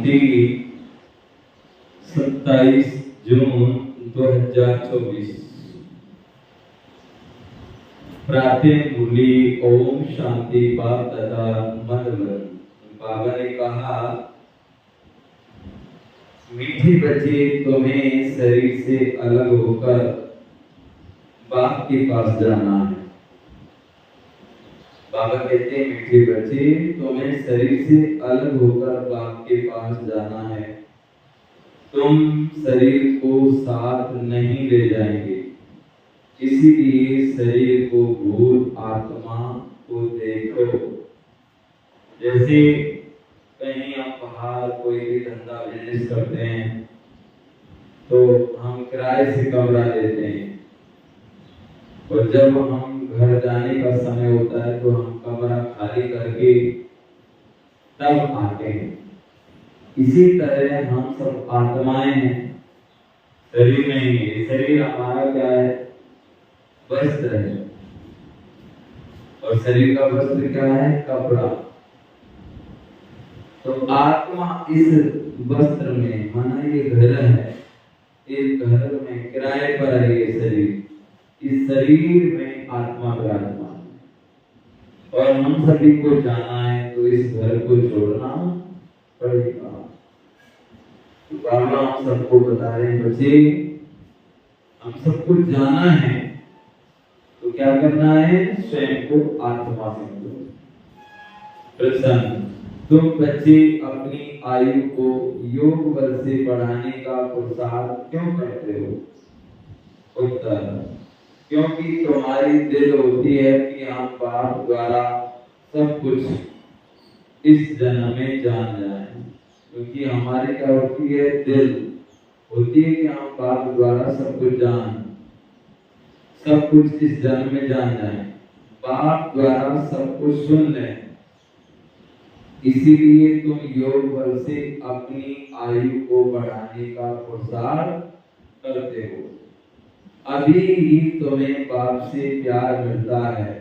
शांति 27 जून 2024। प्रातः मूली ओम शांति बाप दादा मधुर। बाबा ने कहा, मीठे बच्चे तुम्हें शरीर से अलग होकर बाप के पास जाना है। बाबा कहते हैं, मीठे बच्चे तुम्हें शरीर से अलग होकर बाप के पास जाना है। तुम शरीर को साथ नहीं ले जाएंगे, इसीलिए शरीर को भूल आत्मा को देखो। जैसे कहीं आप बाहर कोई भी धंधा बिजनेस करते हैं तो हम किराए से कमरा लेते हैं, और जब हम घर जाने का समय होता है तो हम कमरा खाली करके तब आते हैं। इसी तरह हम सब आत्माएं हैं, शरीर नहीं है। शरीर हमारा क्या है? वस्त्र है, और शरीर का वस्त्र क्या है? कपड़ा। तो आत्मा इस वस्त्र में, माना ये घर है, इस घर में किराए पर है ये शरीर। इस शरीर में आत्मा विराजमान है, और हम सभी को जाना है तो इस घर को छोड़ना पड़ेगा। तो बाबा हम सबको बता रहे हैं, बच्चे हम सबको जाना है तो क्या करना है? स्वयं को आत्मा समझो। प्रसन्न तुम बच्चे अपनी आयु को योग बल से बढ़ाने का पुरुषार्थ क्यों करते हो? उत्तर, क्योंकि तुम्हारी दिल होती है कि हम बाप द्वारा सब कुछ इस जन्म में जान जाएं। क्योंकि हमारी क्या होती है? दिल होती है कि हम बाप द्वारा सब कुछ इस जन्म में जान जाएं, बाप द्वारा सब कुछ सुन लें। इसीलिए तुम योग बल से अपनी आयु को बढ़ाने का पुरुषार्थ करते हो। अभी ही तुम्हें बाप से प्यार मिलता है,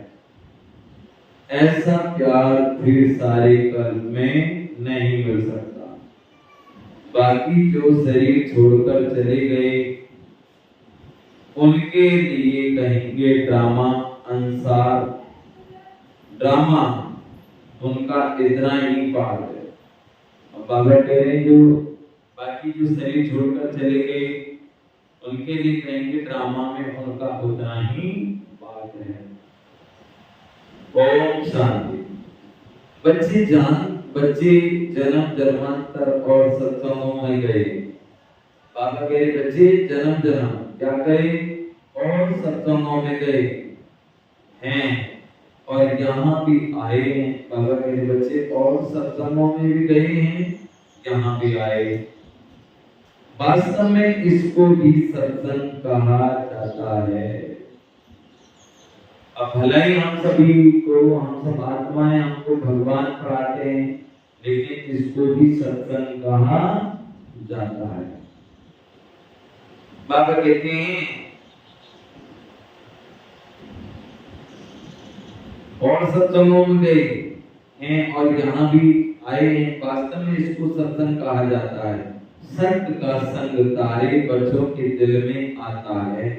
ऐसा प्यार फिर सारे कल में नहीं मिल सकता। बाकी जो शरीर छोड़कर चले गए उनके लिए कहेंगे ड्रामा अंसार। ड्रामा उनका इतना ही पार्ट है। बाबा कह रहे हैं, जो बाकी जो शरीर छोड़कर चले गए उनके लिए कहेंगे ड्रामा में उनका उतना ही पार्ट है। ओम शांति। बच्चे जन्म जन्मांतर और सत्संगों में गए। बाबा कह रहे, बच्चे जन्म क्या गए? और सत्संगों में गए हैं, और यहाँ भी आए हैं। बाबा कह रहे, बच्चे और सत्संगों में भी गए हैं, यहाँ भी आए। वास्तव में इसको भी सत्संग कहा जाता है। अब भले ही हम सब आत्माएं हमको भगवान पढ़ाते हैं, लेकिन इसको भी सत्संग कहा जाता है। बाबा कहते हैं, और सत्संगों में गए हैं और यहाँ भी आए हैं। वास्तव में इसको सत्संग कहा जाता है। सत्य का संग तारे बच्चों के दिल में आता है।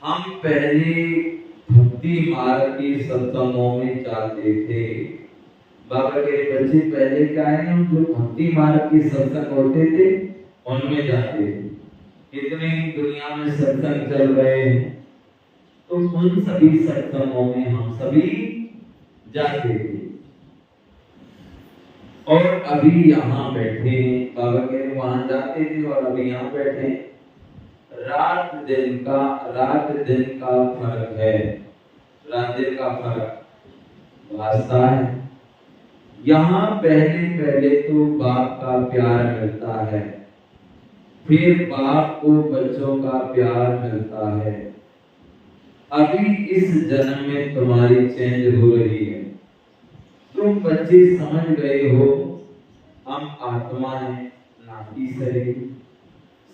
हम पहले भक्ति मार्ग के सत्संगों में जाते थे। बाबा के बच्चे पहले क्या है? हम जो भक्ति मार्ग के सत्संग होते थे उनमें जाते थे। इतने ही दुनिया में सत्संग चल रहे हैं, तो उन सभी सत्संगों में हम सभी जाते थे, और अभी यहाँ बैठे हैं। बाबा कह रहे वहां जाते थे और अभी यहाँ बैठे। रात दिन का फर्क है। रात दिन का फर्क वास्ता है। यहाँ पहले तो बाप का प्यार मिलता है, फिर बाप को बच्चों का प्यार मिलता है। अभी इस जन्म में तुम्हारी चेंज हो रही है। तुम बच्चे समझ गए हो, हम आत्मा है, ना कि शरीर।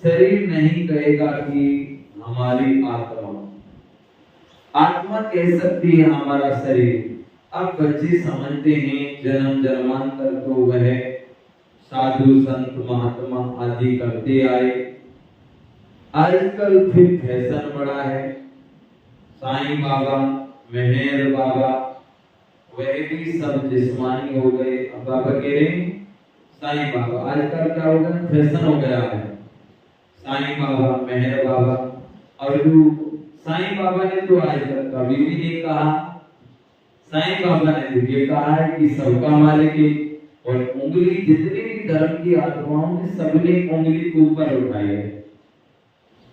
शरीर नहीं कहेगा कि हमारी आत्मा कह सकती है हमारा शरीर। अब बच्चे समझते हैं जन्म जन्मांतर तो वह साधु संत महात्मा आदि करते आए। आजकल फिर फैशन बड़ा है, साईं बाबा, मेहर बाबा, वह भी सब जिस्मानी हो गए। अब बाबा कह रहे हैं साईं बाबा, आजकल क्या हो गया, फैशन हो गया है। साईं बाबा, मेहर बाबा, और जो साईं बाबा ने तो आजकल कभी भी नहीं कहा, साईं बाबा ने तो ये कहा है कि सबका मालिक है। और उंगली जितनी भी धर्म की आत्माओं ने सबने उंगली को ऊपर उठाई है।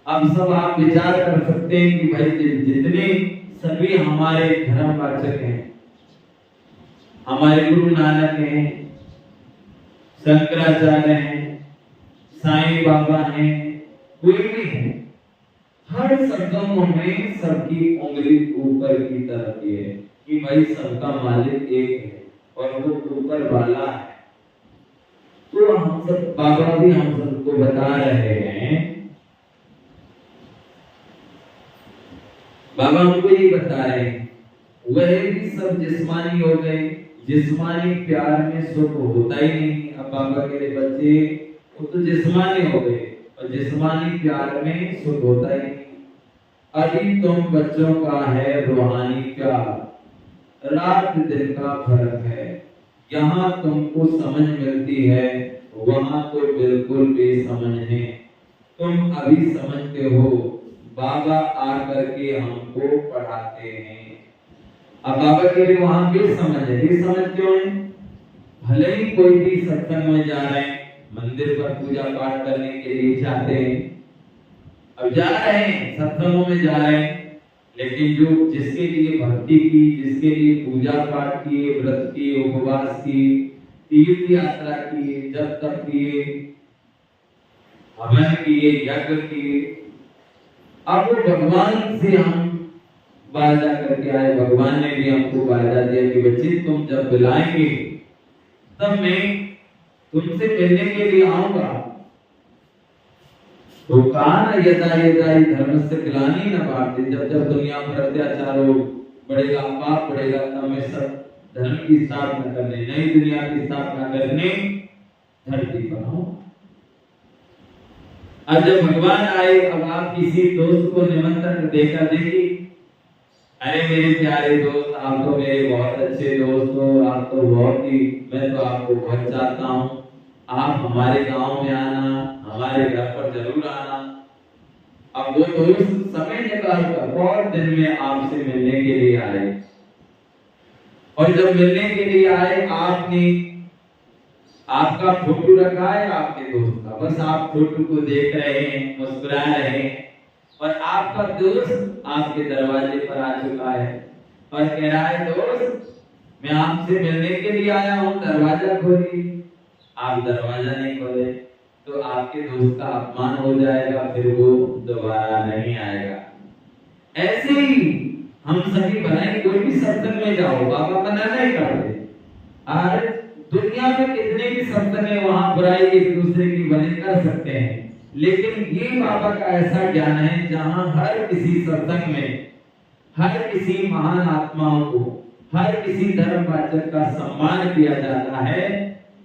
अब सब आप विचार कर सकते हैं कि भाई जितने सभी हमारे धर्मवाचक हैं, हमारे गुरु नानक हैं, शंकराचार्य हैं, साईं बाबा हैं, कोई भी है, हर संगमों में सबकी उंगली ऊपर की तरफ है कि भाई सबका मालिक एक है और वो ऊपर वाला है। तो हम सब, बाबा भी हम सबको बता रहे हैं, बाबा हमको ये बता रहे हैं, वह भी सब जिस्मानी हो गए। जिस्मानी प्यार में सुख होता ही नहीं। अब बाबा के बच्चे वो तो जिस्मानी हो गए और जिस्मानी प्यार में सुख होता ही नहीं। अभी तुम बच्चों का है रूहानी प्यार, रात दिन का फर्क है। यहाँ तुमको समझ मिलती है, वहां तो बिल्कुल बेसमझ है। तुम अभी समझते हो, बाबा आकर के हमको पढ़ाते हैं। अब बाबा के लिए वहां बेसमझ है। बेसमझ क्यों है? भले ही कोई भी सत्संग में जा रहे हैं, मंदिर पर पूजा पाठ करने के लिए जाते हैं, अब जा रहे हैं, सत्संगों में जा रहे हैं, लेकिन जो जिसके लिए भक्ति की, जिसके लिए पूजा पाठ किए, व्रत किए, उपवास किए, तीर्थ यात्रा किए, जब तक किए, हवन किए, यज्ञ किए, अब वो भगवान से हम वादा करके आए। भगवान ने भी हमको वादा दिया कि बच्चे तुम जब बुलाएंगे तब मैं तुमसे मिलने के लिए आऊंगा। तो कहा ना, यदा यदा धर्म से ग्लानि न पाते, जब जब दुनिया पर अत्याचार हो बढ़ेगा, पाप बढ़ेगा, तब मैं सब धर्म की स्थापना करने, नई दुनिया की स्थापना करने धरती पर आऊं। अब जब भगवान आए, अब आप किसी दोस्त को निमंत्रण देकर देखिए, अरे मेरे प्यारे दोस्त, आप तो मेरे बहुत अच्छे दोस्त हो, आप तो बहुत ही, मैं तो आपको बहुत चाहता हूँ, आप हमारे गांव में आना, हमारे घर पर जरूर आना। अब वो दोस्त समय निकालकर बहुत दिन में आपसे मिलने के लिए आए, और जब मिलने के लिए आए, आपने आपका फोटो रखा है आपके दोस्त का, बस आप फोटो को देख रहे हैं, मुस्कुरा रहे हैं, और आपका दोस्त आपके दरवाजे पर आ चुका है और कह रहा है, दोस्त मैं आपसे मिलने के लिए आया हूँ, दरवाजा खोलिए। आप दरवाजा नहीं खोले तो आपके दोस्त का अपमान हो जाएगा, फिर वो दोबारा नहीं आएगा। ऐसे ही हम सभी बनाए, कोई भी सत्संग में जाओ, बाबा मना नहीं करते। और दुनिया में कितने भी सत्संग है, वहां बुराई एक दूसरे की भलाई कर सकते हैं, लेकिन ये बाबा का ऐसा ज्ञान है जहां हर किसी सत्संग में हर किसी महान आत्माओं को, हर किसी धर्मवाचक का सम्मान किया जाता है,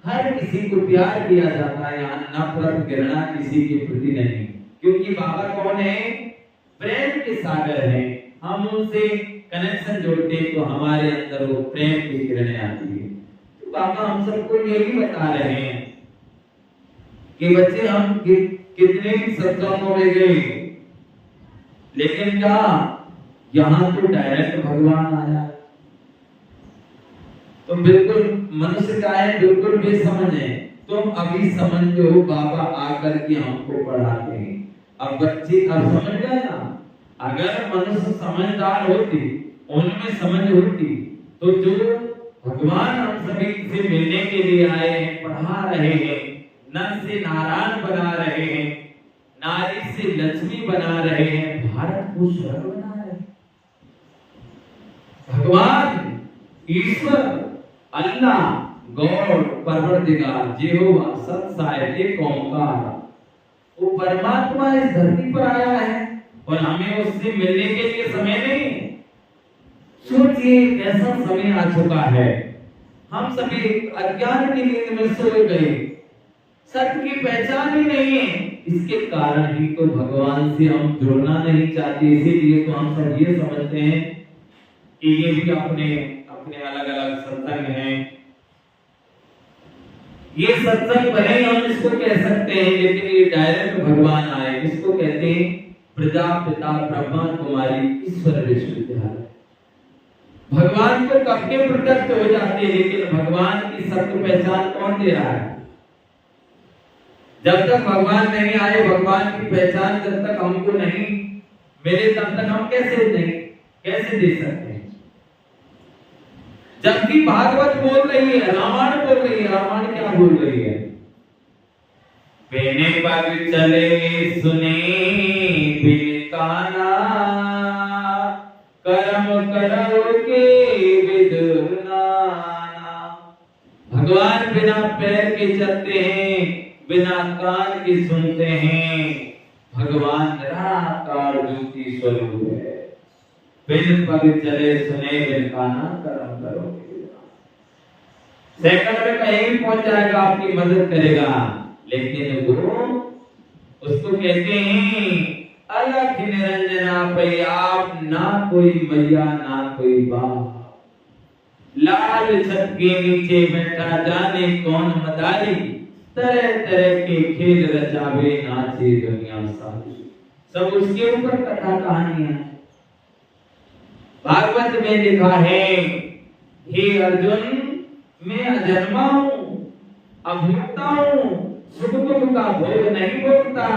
हर किसी को प्यार किया जाता है। यहाँ नफरत घृणा किसी के प्रति नहीं, क्योंकि बाबा कौन है? प्रेम के सागर हैं। हम उनसे कनेक्शन जोड़ते हैं तो हमारे अंदर वो प्रेम की किरणें आती है। तो बाबा हम सबको यही बता रहे हैं कि बच्चे हम कितने भी सत्संगों में गए, लेकिन क्या यहाँ तो डायरेक्ट भगवान आया। तुम बिल्कुल मनुष्य का है, बिल्कुल बेसमझ है। तुम अभी समझते हो, बाबा आकर के हमको पढ़ाते हैं। अब बच्चे अब समझ गए ना। अगर मनुष्य समझदार होती, उनमें समझ होती, तो जो भगवान हम सभी से मिलने के लिए आए हैं, पढ़ा रहे हैं, नर से नारायण बना रहे हैं, नारी से लक्ष्मी बना रहे हैं, भारत को स्वर्ग बना रहे हैं। भगवान ईश्वर अल्लाह गॉड परवरदिगार यहोवा सत्साय एक ओंकार, वो परमात्मा इस धरती पर आया है और हमें उससे मिलने के लिए समय नहीं। सोचिए कैसा समय आ चुका है। हम सभी अज्ञान की नींद में सो गए, सत्य की पहचान ही नहीं है। इसके कारण ही तो भगवान से हम जुड़ना नहीं चाहते। इसीलिए तो हम सब ये समझते हैं कि ये भी अपने अपने अलग अलग सत्संग हैं। ये सत्संग भले ही हम इसको कह सकते हैं, लेकिन ये डायरेक्ट भगवान आए। इसको कहते हैं प्रजापिता ब्रह्मा कुमारी ईश्वर विश्वविद्यालय। भगवान को कब के प्रत्यक्ष हो जाते हैं, लेकिन भगवान की सत्य पहचान कौन दे रहा है? जब तक भगवान नहीं आए, भगवान की पहचान जब तक हमको नहीं मिले, तब तक हम कैसे दे सकते हैं? जबकि भागवत बोल रही है, रामायण बोल रही है। रामायण क्या बोल रही है? बेने पग चले सुने बिन काना, कर्म करो के विद नाना। भगवान बिना पैर के चलते हैं, बिना कान के सुनते हैं। भगवान निराकार ज्योति स्वरूप है। बिन पग चले सुने बिन काना, कर्म करो। सेकंड में कहीं भी पहुंच जाएगा, आपकी मदद करेगा। लेकिन वो उसको कहते हैं अलख निरंजना पै आप, ना कोई मैया ना कोई बाप। लाल छत के नीचे बैठा जाने कौन मदारी, तरह तरह के खेल रचावे नाचे दुनिया सारी। सब उसके ऊपर कथा कहानियां। भागवत में लिखा है, हे अर्जुन मैं अजन्मा हूं, अभोक्ता हूं, सुख दुख का भोग नहीं भोगता।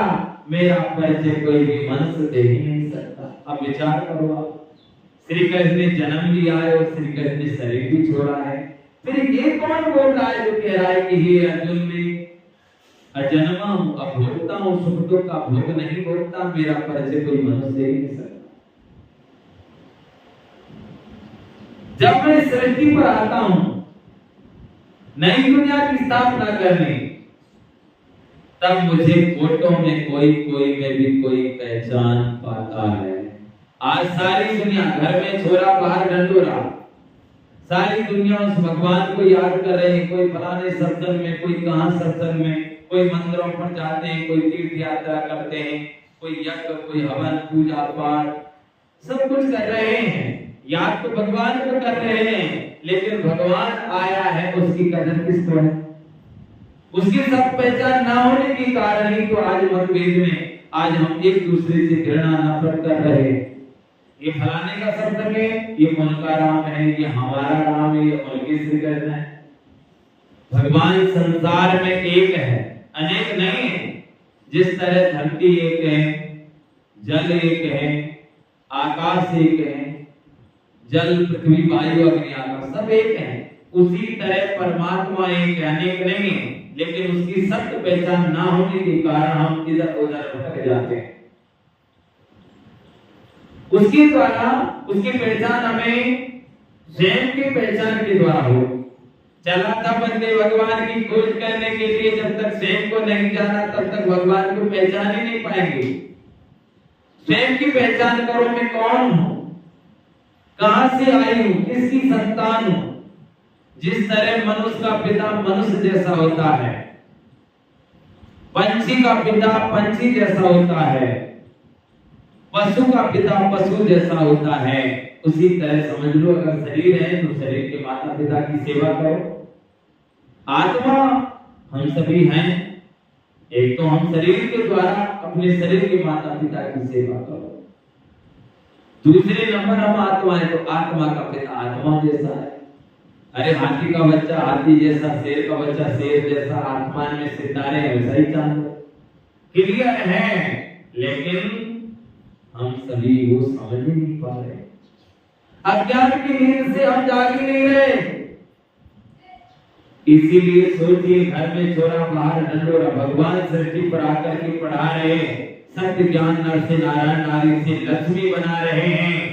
मेरा परिचय कोई भी मनुष्य दे ही नहीं सकता। अब विचार करो आप, श्री कृष्ण ने जन्म लिया है और श्री कृष्ण ने शरीर भी छोड़ा है। फिर ये कौन बोल रहा है जो कह रहा है कि हे अर्जुन मैं अजन्मा हूं, अभोक्ता हूं, सुख दुख का भोग नहीं भोगता। मेरा परिचय कोई मनुष्य दे ही नहीं सकता। जब मैं सृष्टि पर आता हूं नई दुनिया की स्थापना करने, तब मुझे फोटो में कोई में भी कोई पहचान पाता है। आज सारी दुनिया, घर में छोरा बाहर ढंढोरा, सारी दुनिया उस भगवान को याद कर रहे हैं। कोई फलाने सत्संग में, कोई कहां सत्संग में, कोई मंदिरों पर जाते हैं, कोई तीर्थ यात्रा करते हैं, कोई यज्ञ, कोई हवन, पूजा पाठ, सब कुछ कर रहे हैं। याद तो भगवान को कर रहे हैं, लेकिन भगवान आया है, उसकी कदर किसको है? उसकी सब पहचान ना होने के कारण ही तो आज मतभेद में आज हम एक दूसरे से घृणा नफरत कर रहे हैं। ये फलाने का सत्संग है, ये उनका राम है, ये हमारा राम है, ये उनके श्री कृष्ण है। भगवान संसार में एक है, अनेक नहीं है। जिस तरह धरती एक है, जल एक है, आकाश एक है, जल पृथ्वी वायु अग्नि आकाश सब एक है, उसी तरह परमात्मा एक है, अनेक नहीं है। लेकिन उसकी सत्य पहचान ना होने के कारण हम इधर उधर भटक जाते हैं। उसके द्वारा उसकी पहचान हमें स्वयं की पहचान के द्वारा हो। चला था बंदे भगवान की खोज करने के लिए, जब तक स्वयं को नहीं जाना तब तक भगवान को पहचान ही नहीं पाएंगे। स्वयं की पहचान करो, मैं कौन हूं, कहां से आई हूं, किसकी संतान हूं। जिस तरह मनुष्य का पिता मनुष्य जैसा होता है, पंछी का पिता पंछी जैसा होता है, पशु का पिता पशु जैसा होता है, उसी तरह समझ लो अगर शरीर है तो शरीर के माता पिता की सेवा करो। आत्मा हम सभी हैं, एक तो हम शरीर के द्वारा अपने शरीर के माता पिता की सेवा करो। दूसरे नंबर हम आत्मा है, तो आत्मा का पिता आत्मा जैसा है। अरे हाथी का बच्चा हाथी जैसा, शेर का बच्चा शेर जैसा, आसमान में सितारे वैसा ही चांद क्लियर है। लेकिन हम सभी वो समझ ही नहीं पा रहे। अज्ञान की नींद से हम जाग ही नहीं रहे। इसीलिए सोचिए, घर में छोरा बाहर ढंढोरा, भगवान सृष्टि पर आकर के पढ़ा रहे हैं, सत्य ज्ञान नर से नारायण, नारी से लक्ष्मी बना रहे हैं।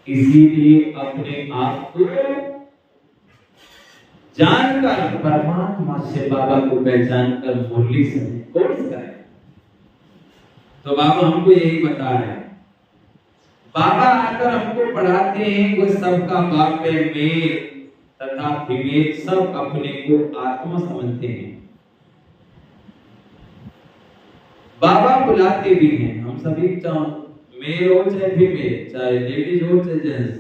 इसीलिए अपने आप को जानकर परमात्मा से बाबा को पहचान कर मुरली से कोर्स करें। तो बाबा हमको यही बता रहे हैं। बाबा आकर हमको पढ़ाते हैं, वो सबका बाप है, मेल तथा फीमेल सब अपने को आत्मा समझते हैं। बुलाते भी हैं। हम सभी मेल हो चाहे फीमेल, चाहे लेडीज हो चाहे जेंट्स,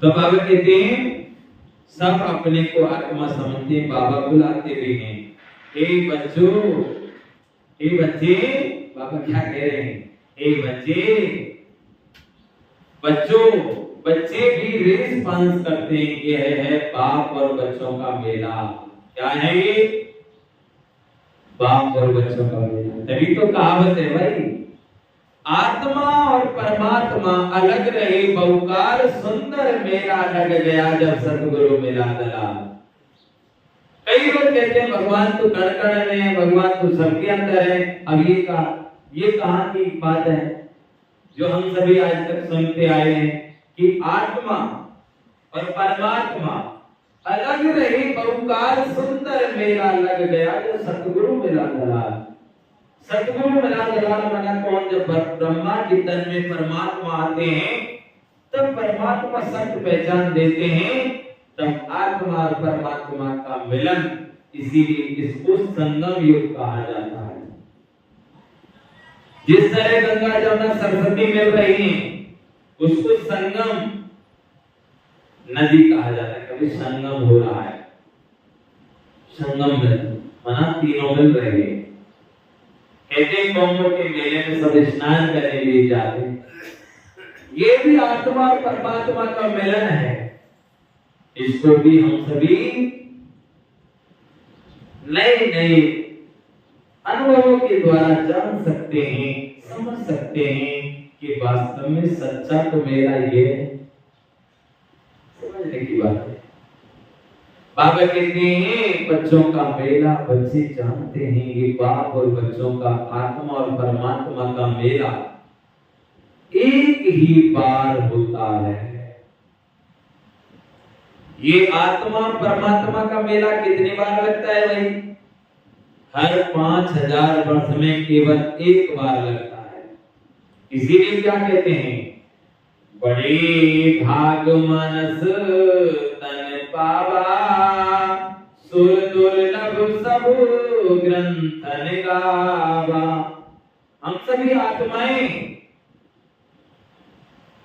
तो बाबा कहते हैं सब अपने को आत्मा समझते हैं, बाबा बुलाते भी हैं। हे बच्चों, हे बच्चे, बाबा क्या कह रहे हैं? हे बच्चे, बच्चों, बच्चे भी रिस्पॉन्स करते हैं कि है बाप और बच्चों का मेला। क्या है ये? बाप और बच्चों का मेला। तभी तो कहावत है भाई, आत्मा और परमात्मा अलग रहे बहुकार, सुंदर मेला लग गया जब सतगुरु मिला दला। कई लोग कहते हैं भगवान तो कण-कण में है, भगवान तो सबके अंदर है। अब ये कहां की बात है जो हम सभी आज तक सुनते आए हैं कि आत्मा और परमात्मा अलग रहे बहुकार, सुंदर मेला लग गया जब सतगुरु मिला दला। सतगुरु मिला दलाल बना कौन? जब ब्रह्मा के तन में परमात्मा आते हैं तब परमात्मा सत्य पहचान देते हैं, तब आत्मा और परमात्मा का मिलन, इसीलिए इसको संगम युग कहा जाता है। जिस तरह गंगा जमुना सरस्वती मिल रही हैं उसको संगम नदी कहा जाता है। कभी संगम हो रहा है, संगम माना तीनों मिल रहे हैं। कहते कुंभ के मेले में सब स्नान करने के लिए जाते हैं। ये भी आत्मा और परमात्मा का मिलन है। इसको भी हम सभी नए नए अनुभवों के द्वारा जान सकते हैं, समझ सकते हैं कि वास्तव में सच्चा तो मेरा ये है। समझने की बात है। बाबा कहते हैं बच्चों का मेला बच्चे जानते हैं, ये बाप और बच्चों का, आत्मा और परमात्मा का मेला एक ही बार होता है। ये आत्मा और परमात्मा का मेला कितनी बार लगता है भाई? हर 5000 वर्ष में केवल एक बार लगता है। इसीलिए क्या कहते हैं? बड़े भाग मनस तन पावा, सुर दुर्लभ सब ग्रंथन गावा। हम सभी आत्माएं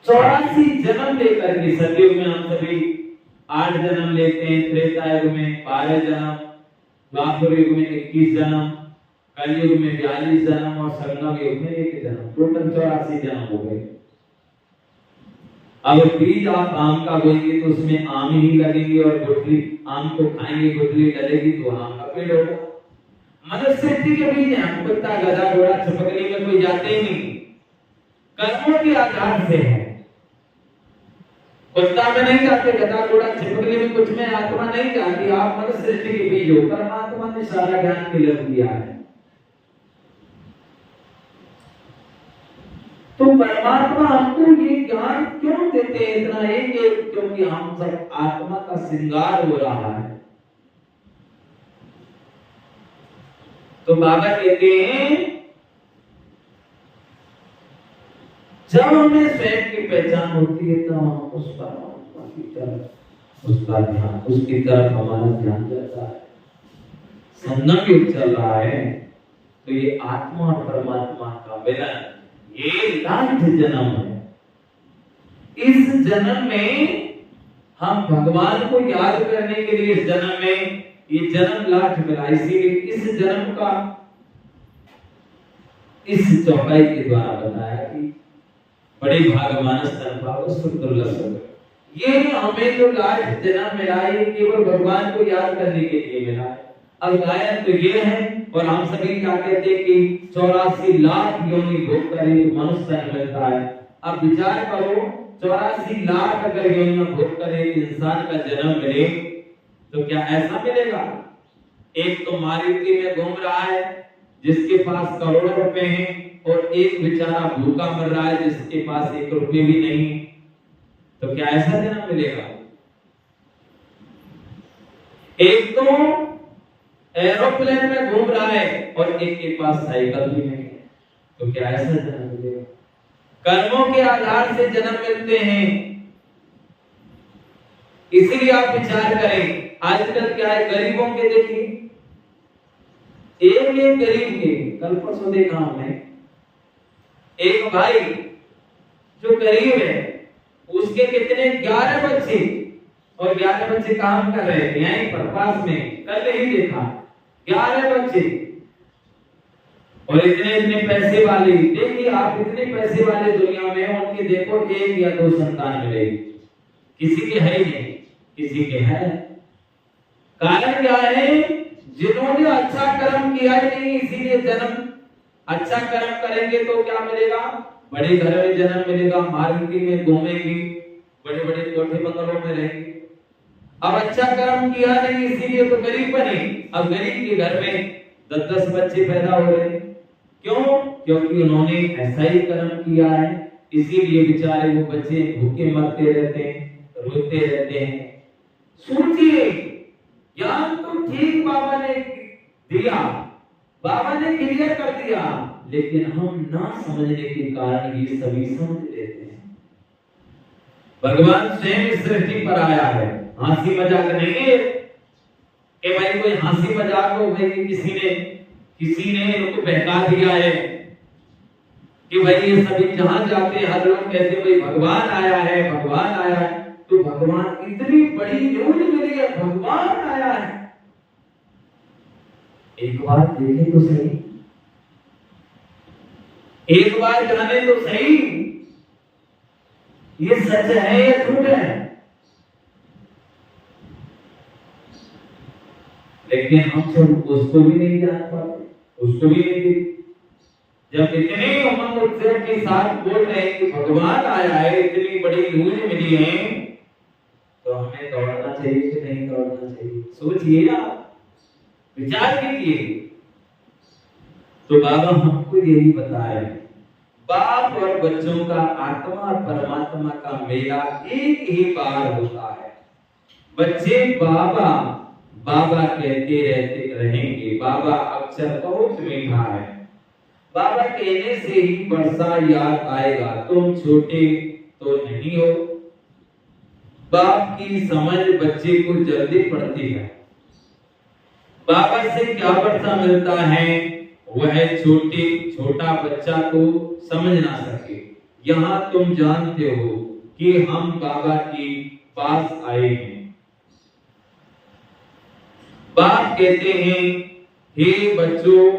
84 जन्म लेकर के, सतयुग में हम सभी 8 जन्म लेते हैं, त्रेता युग में 12 जन्म, द्वापर युग में 21 जन्म, कलयुग में 42 जन्म और संगम युग में 1 जन्म, टोटल 84 जन्म हो गए। अब बीज आप आम का बोएंगे तो उसमें आम ही लगेंगे और गुठली, आम को खाएंगे गुठली डलेगी तो आम का पेड़ होगा। मनुष्य के बीज है, कुत्ता गधा घोड़ा छपकली में कोई जाते ही नहीं, कर्मों के आधार से है। कुत्ता में नहीं जाते, गधा घोड़ा छपकली में कुछ में आत्मा नहीं जाती। आप मनुष्य सृष्टि के बीज हो, परमात्मा ने सारा ज्ञान क्लियर दिया है। तो परमात्मा हमको ये ज्ञान क्यों देते हैं इतना? एक क्योंकि हम सब आत्मा का श्रृंगार हो रहा है। तो बाबा कहते हैं जब हमें स्वयं की पहचान होती है तो हम उस परमात्मा की तरफ, उसका ध्यान, उसकी तरफ हमारा ध्यान जाता है। संगम युग चल रहा है तो ये आत्मा और परमात्मा का मिलन, ये लाख जन्म है। इस जन्म में हम भगवान को याद करने के लिए, इस जन्म में ये जन्म लाख मिला, इसीलिए इस जन्म का इस चौपाई के द्वारा बताया कि बड़े भाग मानस तन पावो सुख दुर्लभ। ये हमें जो लाख जन्म मिला है केवल भगवान को याद करने के लिए मिला है। अब गायन तो ये है और हम सभी क्या कहते हैं कि 84 लाख योनि भोग करे मनुष्य तन मिलता है। अब विचार करो 84 लाख अगर योनियां भोग करे इंसान का जन्म मिले तो क्या ऐसा मिलेगा? एक तो मारुति में घूम रहा है जिसके पास करोड़ों रुपए हैं और एक बेचारा भूखा मर रहा है जिसके पास 1 रुपये भी नहीं, तो क्या ऐसा जन्म मिलेगा? एक तो एरोप्लेन में घूम रहा है और एक के पास साइकिल भी नहीं है, तो क्या ऐसा जन्म मिलेगा? कर्मों के आधार से जन्म मिलते हैं। इसीलिए आप विचार करें, आजकल क्या है, गरीबों के देखिए एक गरीब के, कल परसों देखा हमने, एक भाई जो गरीब है, उसके कितने 11 बच्चे, और 11 बच्चे काम कर रहे थे यहीं पर पास में, कल ही देखा 11 बच्चे, और इतने इतने पैसे वाले। देखिए आप, इतने पैसे वाले दुनिया में उनके देखो 1 या 2 संतान मिलेगी, किसी के है ही नहीं, किसी के है। कारण क्या है? जिन्होंने अच्छा कर्म किया ही नहीं, इसीलिए जन्म। अच्छा कर्म करेंगे तो क्या मिलेगा? बड़े घर में जन्म मिलेगा, मार्केट में घूमेंगे, बड़े बड़े कोठे बंगलों में रहेंगे। अब अच्छा कर्म किया नहीं, इसीलिए तो गरीब बने। अब गरीब के घर में 10-10 बच्चे पैदा हो रहे हैं। क्यों? क्योंकि उन्होंने ऐसा ही कर्म किया है, इसीलिए बेचारे वो बच्चे भूखे मरते रहते हैं, रोते रहते हैं। सोचिए, ज्ञान तो ठीक बाबा ने दिया, बाबा ने क्लियर कर दिया, लेकिन हम ना समझने के कारण ये सभी समझ लेते हैं। भगवान स्वयं इस सृष्टि पर आया है, हंसी मजाक नहीं है कि भाई कोई हंसी मजाक हो भाई किसी ने इनको बहका दिया है कि भाई ये सभी जहां जाते हैं हर लोग कहते भाई भगवान आया है, भगवान आया है। तो भगवान, इतनी बड़ी न्यूज मिली है, भगवान आया है। एक बार देखें तो सही, एक बार जाने तो सही, ये सच है या झूठ है? लेकिन हम सब उसको भी नहीं जान पाते, उसको भी नहीं देखते। जब इतने उमंग उत्सव के साथ बोल रहे हैं कि भगवान आया है, इतनी बड़ी न्यूज मिली है, तो हमें दौड़ना चाहिए कि नहीं दौड़ना चाहिए? सोचिए आप, विचार कीजिए। तो बाबा हमको यही बताया, बाप और बच्चों का आत्मा और परमात्मा का मेला एक ही बार होता है। बच्चे बाबा बाबा कहते रहते रहेंगे। बाबा अक्षर बहुत मीठा है, बाबा कहने से ही वर्षा याद आएगा। तुम छोटे तो नहीं हो। बाप की समझ बच्चे को जल्दी पड़ती है। बाबा से क्या वर्षा मिलता है? वह छोटा बच्चा तो समझ ना सके। यहाँ तुम जानते हो कि हम बाबा के पास आए हैं। बाप कहते हैं, हे बच्चों,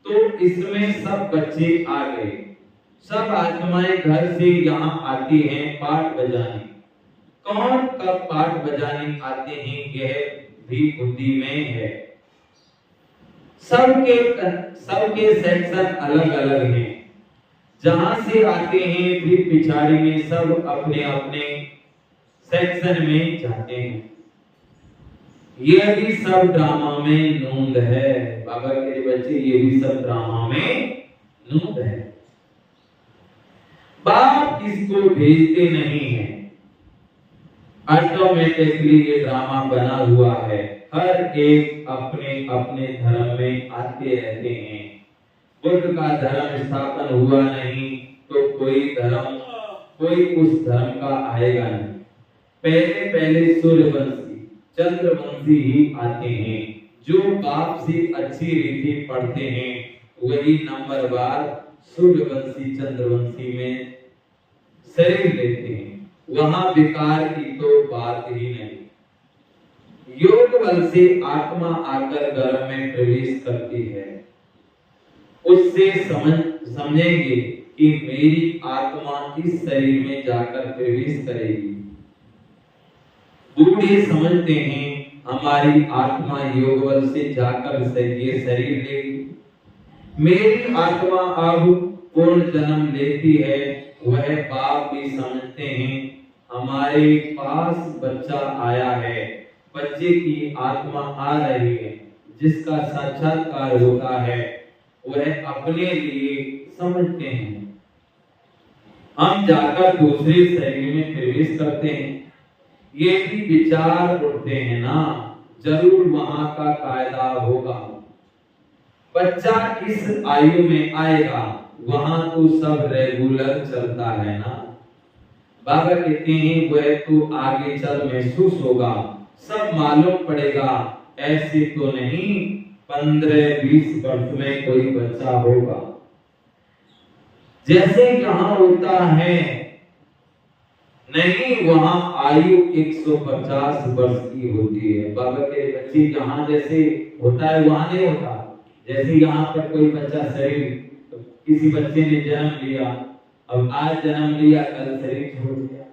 तो इसमें सब बच्चे आ गए। सब आत्माएं घर से यहाँ आती हैं पाठ बजाने। कौन कब पाठ बजाने आते हैं यह भी बुद्धि में है। सबके सेक्शन अलग अलग हैं। जहां से आते हैं फिर पिछाड़ी में सब अपने अपने सेक्शन में जाते हैं। ये भी सब ड्रामा में नूंद है। बाबा के बच्चे, ये भी सब ड्रामा में नूंद है। बाप किसको भेजते नहीं है, ऑटोमेटिकली ये ड्रामा बना हुआ है। हर एक अपने अपने धर्म में आते रहते हैं। बुद्ध का धर्म स्थापन हुआ नहीं तो कोई उस धर्म का आएगा नहीं। पहले सूर्यवंशी चंद्रवंशी ही आते हैं। जो बाप से अच्छी रीति पढ़ते हैं वही नंबरवार सूर्यवंशी चंद्रवंशी में शरीर लेते हैं। वहां विकार की तो बात ही नहीं। योग बल से आत्मा आकर गर्भ में प्रवेश करती है। उससे समझेंगे कि मेरी आत्मा इस शरीर में जाकर प्रवेश करेगी। बूढ़े समझते हैं हमारी आत्मा योग बल से जाकर ये शरीर लेगी। मेरी आत्मा अब पूर्ण जन्म लेती है। वह बाप भी समझते हैं हमारे पास बच्चा आया है, बच्चे की आत्मा आ रही है। जिसका साक्षात्कार होता है वह अपने लिए समझते हैं। हम जाकर दूसरे शरीर में प्रवेश करते हैं। ये भी विचार उठते हैं ना, जरूर वहां का कायदा होगा। बच्चा इस आयु में आएगा, वहां तो सब रेगुलर चलता है ना। बाबा कहते हैं वह तो आगे चल महसूस होगा, सब मालूम पड़ेगा। ऐसे तो नहीं 15-20 वर्ष में कोई बच्चा होगा। जैसे यहाँ होता है नहीं, वहां आयु 150 वर्ष की होती है। बाबा के बच्चे यहाँ जैसे होता है वहां नहीं होता। जैसे यहाँ पर कोई बच्चा शरीर, किसी बच्चे ने जन्म लिया, अब आज जन्म लिया कल शरीर छोड़ दिया।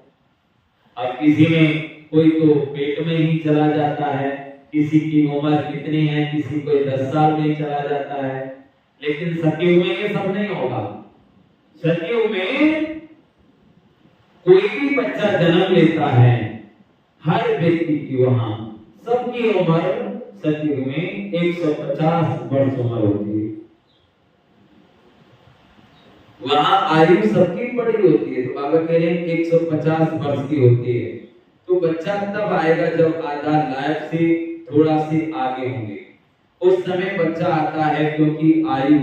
अब किसी में कोई तो पेट में ही चला जाता है, किसी की उम्र कितनी है, किसी को 10 साल में चला जाता है। लेकिन सतयुग में ये सब नहीं होगा। सतयुग में कोई भी बच्चा जन्म लेता है, हर व्यक्ति की वहां सबकी उम्र सतयुग में 150 वर्ष उम्र होती है। वहां आयु सबकी बड़ी होती है। तो बाबा कह रहे हैं 150 वर्ष की होती है। तो बच्चा तब आएगा जब आधा लाइफ से थोड़ा से आगे होंगे, उस समय बच्चा आता है, क्योंकि आयु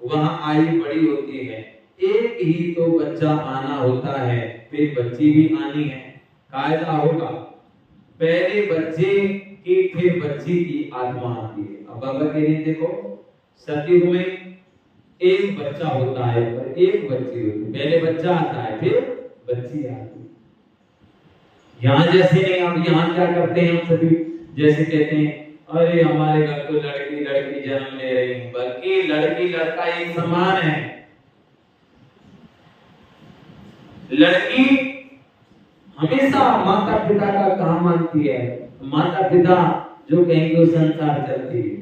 वहां आयु बड़ी होती है। एक ही तो बच्चा आना होता है, फिर बच्ची भी आनी है, कायदा होगा। पहले बच्चे की फिर बच्ची की आत्मा आती है। अब बाबा कह रहे हैं देखो, सतयुग में एक बच्चा होता है पर एक बच्ची होती है। पहले बच्चा आता है फिर बच्ची आती है। यहाँ जैसे नहीं, हम यहाँ क्या करते हैं, हम सभी जैसे कहते हैं अरे हमारे घर तो लड़की लड़की जन्म ले रही है, बल्कि लड़की लड़का एक समान है। लड़की हमेशा माता पिता का काम मानती है। माता पिता जो कहेंगे वो संसार चलती है,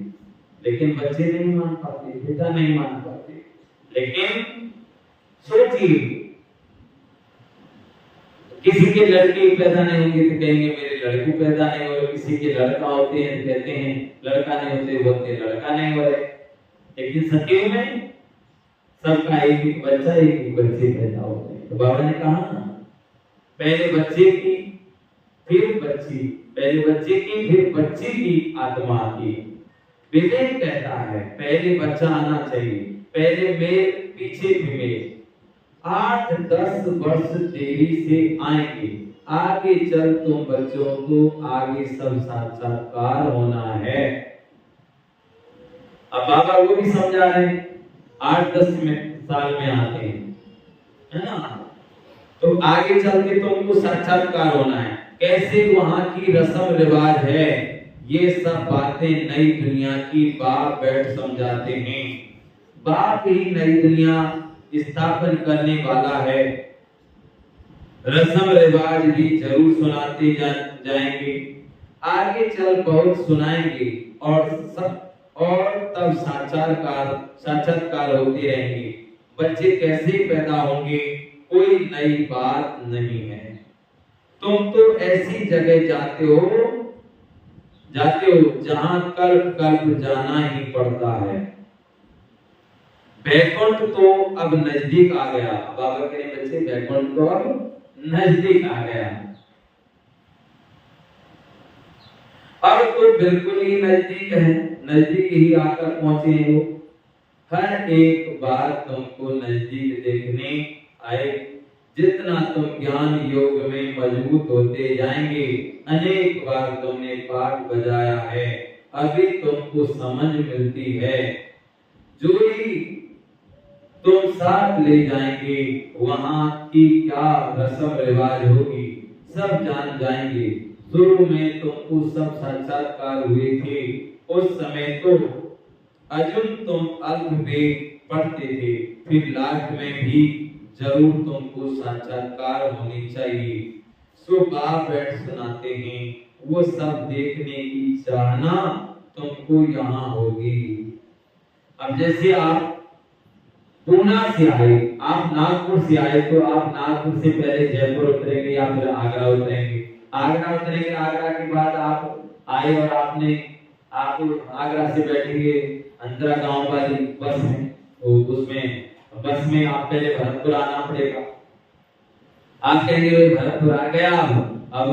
लेकिन बच्चे नहीं मान पाते, पिता नहीं मान पाते। लेकिन सोचिए, किसी के लड़के पैदा नहीं होंगे तो कहेंगे मेरे लड़की पैदा नहीं हो रहे, किसी के लड़का होते हैं तो कहते हैं लड़का नहीं होते, बोलते लड़का नहीं हो रहे। लेकिन सतयुग में सबका एक ही बच्चा, एक ही बच्चे पैदा होते हैं। तो बाबा ने कहा ना, पहले बच्चे की फिर बच्ची, पहले बच्चे की फिर बच्ची की आत्मा की। विवेक कहता है पहले बच्चा आना चाहिए, पहले मेल पीछे फीमेल। 8-10 वर्ष देरी से आएंगे, आगे चल तुम बच्चों को आगे सब साक्षात्कार होना है। अब बाबा वो भी समझा रहे हैं, 8-10 साल में आते हैं, है ना, तो आगे चल के तुमको साक्षात्कार होना है। कैसे वहां की रस्म रिवाज है, ये सब बातें नई दुनिया की बाप बैठ समझाते हैं। बाप ही नई दुनिया स्थापन करने वाला है। रस्म रिवाज भी जरूर सुनाते जाएंगे, आगे चल बहुत सुनाएंगे, और तब साक्षात्कार होते रहेंगे। बच्चे कैसे पैदा होंगे कोई नई बात नहीं है। तुम तो ऐसी जगह जाते हो जहां कल्प कल्प जाना ही पड़ता है। बैकुंठ तो अब नजदीक आ गया। बाबा के बच्चे, बैकुंठ तो अब नजदीक आ गया। अब तो बिल्कुल ही नजदीक है, नजदीक ही आकर पहुंचे हो। हर एक बात तुमको नजदीक देखने आए। जितना तुम ज्ञान योग में मजबूत होते जाएंगे, अनेक बार तुमने पाठ बजाया है, अभी तुमको समझ मिलती है। जो ही तुम साथ ले जाएंगे, वहां की क्या रस्म रिवाज होगी सब जान जाएंगे। शुरू में तुमको सब साक्षात्कार हुए थे, उस समय तो अर्जुन तुम अल्पवेद पढ़ते थे, फिर लास्ट में भी जरूर तुमको साक्षात्कार होनी चाहिए। सो बाप बैठ सुनाते हैं, वो सब देखने की चाहना तुमको यहाँ होगी। अब जैसे आप पूना से आए, आप नागपुर से आए, तो आप नागपुर से पहले जयपुर उतरेंगे या फिर आगरा उतरेंगे। आगरा उतरेंगे, आगरा के बाद आप आए और आप आगरा से बैठेंगे अंतरा गांव वाली बस में, तो उसमें बस में आप पहले भरतपुर आना पड़ेगा। आप कहेंगे भरतपुर आ गया, अब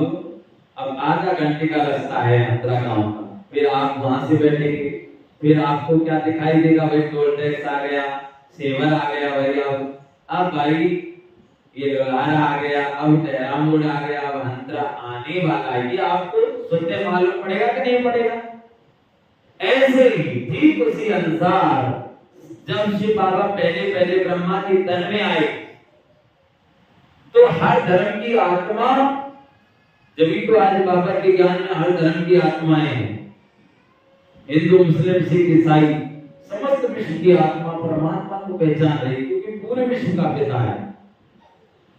आधा घंटे का रास्ता है अंतरा गांव का। फिर आप वहां से बैठेंगे, फिर आपको क्या दिखाई देगा, भाई टोल टैक्स आ गया, सेवर आ गया भाई, अब भाई ये लोहारा आ गया, अब टहराम रोड आ गया, अब अंतरा आने वाला है। ये आपको सुनते मालूम पड़ेगा कि नहीं पड़ेगा? ऐसे ही ठीक उसी अनुसार जब शिव बाबा पहले पहले ब्रह्मा के तन में आए तो हर धर्म की आत्मा, जब तो आज बाबा के ज्ञान में हर धर्म की आत्माएं हैं, हिंदू मुस्लिम सिख ईसाई समस्त विश्व की आत्मा परमात्मा को पहचान रही, क्योंकि पूरे विश्व का पिता है।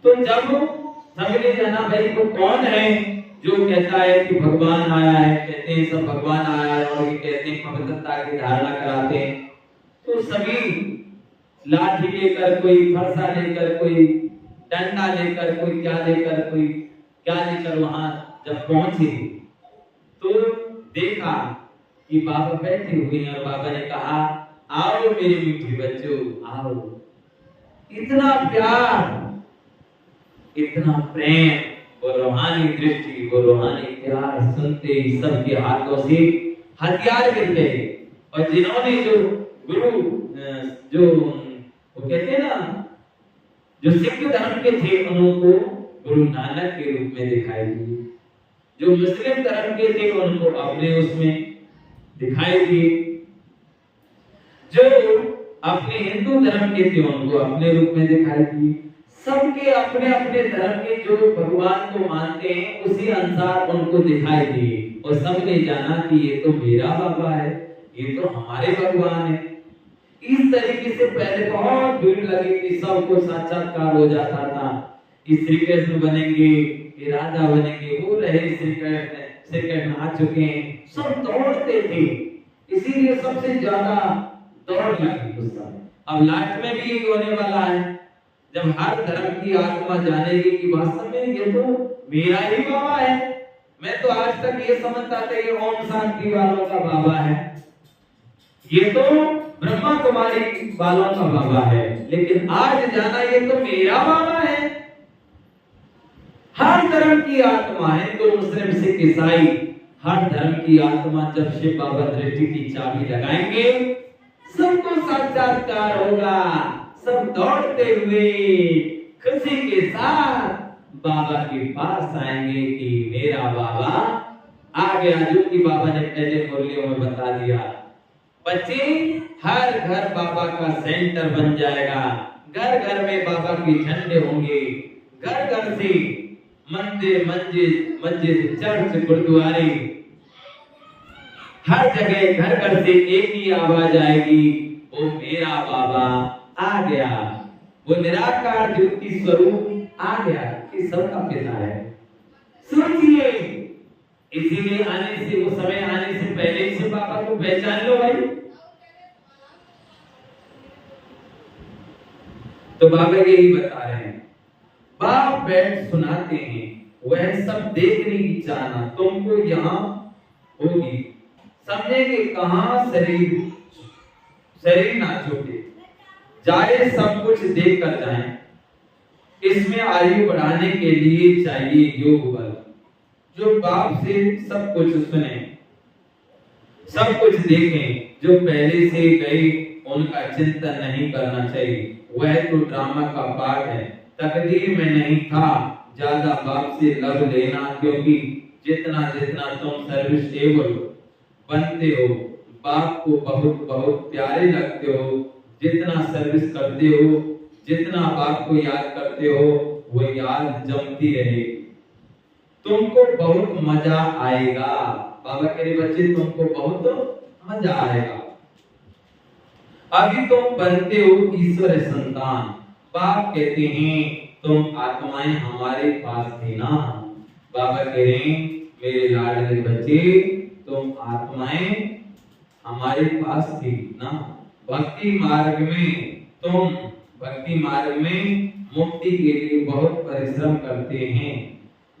तो जब सबने जाना भाई वो कौन है जो कहता है कि भगवान आया है, कहते हैं सब भगवान आया है और ये कहते हैं पवित्रता की धारणा कराते हैं, तो सभी लाठी लेकर, कोई फरसा लेकर, कोई डंडा लेकर, कोई क्या लेकर वहां जब पहुंचे तो देखा कि बाबा बैठे हुए हैं और बाबा ने कहा आओ मेरे मीठे बच्चों आओ। इतना प्यार, इतना प्रेम, वो रूहानी दृष्टि, वो रूहानी प्यार सुनते ही सबके हाथों से हथियार गिर गए। और जिन्होंने जो गुरु जो वो कहते हैं ना जो सिख धर्म के थे उनको गुरु नानक के रूप में दिखाई दिए, जो मुस्लिम धर्म के थे उनको अपने उसमें दिखाई दिए, जो अपने हिंदू धर्म के थे उनको अपने रूप में दिखाई दिए। सबके अपने अपने धर्म के जो भगवान को मानते हैं उसी अनुसार उनको दिखाई दिए और सबने जाना कि ये तो मेरा बाबा है, ये तो हमारे भगवान है। इस तरीके से पहले बहुत भीड़ लगी थी, सबको साक्षात्कार हो जाता था कि श्री कृष्ण बनेंगे, ये राधा बनेंगे, वो रहे श्री कृष्ण आ चुके हैं, सब दौड़ते थे। इसीलिए सबसे ज्यादा दौड़ लगी उस समय। अब लास्ट में भी ये होने वाला है जब हर धर्म की आत्मा जानेगी कि वास्तव में ये तो मेरा ही बाबा है। मैं तो आज तक ये समझता था ये ओम शांति वालों का बाबा है, ये तो ब्रह्मा कुमारी वालों का बाबा है, लेकिन आज जाना ये तो मेरा बाबा है। हर धर्म की आत्मा है, तो मुस्लिम सिख ईसाई हर धर्म की आत्मा जब शिव बाबा दृष्टि की चाबी लगाएंगे सबको साक्षात्कार होगा। सब दौड़ते हुए खुशी के साथ बाबा के पास आएंगे कि मेरा बाबा आ गया, जो कि बाबा ने पहले मुरलियों में बता दिया। बच्चे हर घर बाबा का सेंटर बन जाएगा, घर घर में बाबा के झंडे होंगे, घर घर से मंदिर मस्जिद चर्च गुरुद्वारे हर जगह घर घर से एक ही आवाज आएगी, वो मेरा बाबा आ गया, वो निराकार ज्योति स्वरूप आ गया कि सबका पिता है। सोचिए, इसीलिए आने से वो समय आने से पहले से बाबा को पहचान लो भाई। तो बाबा यही बता रहे हैं, बाप बैठ सुनाते हैं, वह सब देखने की चाहना तुमको यहाँ होगी, समझेंगे कहाँ शरीर ना छूटे जाए, सब कुछ देख कर जाए। इसमें आयु बढ़ाने के लिए चाहिए योग बल, जो बाप से सब कुछ सुने, सब कुछ देखें, जो पहले से गए उनका चिंतन नहीं करना चाहिए। वह तो ड्रामा का पार्ट है, तकदीर में नहीं था ज्यादा बाप से लव लेना, क्योंकि जितना जितना तुम सर्विसेबल बनते हो, बाप को बहुत बहुत प्यारे लगते हो, जितना सर्विस करते हो, जितना बाप को याद करते हो, वो याद जमती रहेगी, तुमको बहुत मजा आएगा। बाबा कह रहे बच्चे तुमको बहुत मजा आएगा। अभी तुम बनते हो ईश्वर संतान, बाप कहते हैं तुम आत्माएं हमारे पास थी ना। बाबा कह रहे हैं मेरे लाडले बच्चे तुम आत्माएं हमारे पास थी ना। भक्ति मार्ग में मुक्ति के लिए बहुत परिश्रम करते हैं,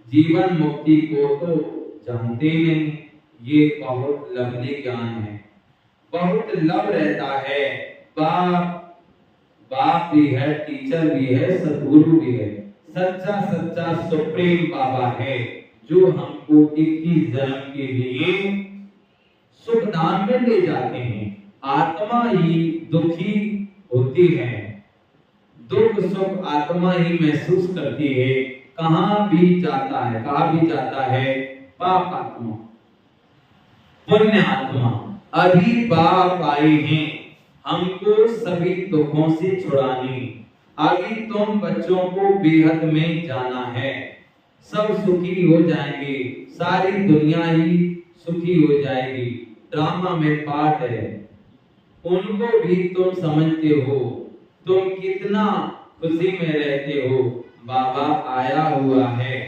जीवन मुक्ति को तो जानते नहीं, ये बहुत लवली ज्ञान है, बहुत लव रहता है। बाप भी है, टीचर भी है, सद्गुरु भी है, सच्चा सुप्रीम बाबा है, जो हमको 21 जन्म के लिए सुख धाम में ले जाते हैं। आत्मा ही दुखी होती है, दुख सुख आत्मा ही महसूस करती है। कहाँ भी जाता है पाप आत्मा, पुण्य आत्मा, अभी बाप आए हैं हमको सभी दुखों से छुड़ाने। अभी तुम बच्चों को बेहद में जाना है, सब सुखी हो जाएंगे, सारी दुनिया ही सुखी हो जाएगी। ड्रामा में पार्ट है, उनको भी तुम समझते हो, तुम कितना खुशी में रहते हो। बाबा आया हुआ है,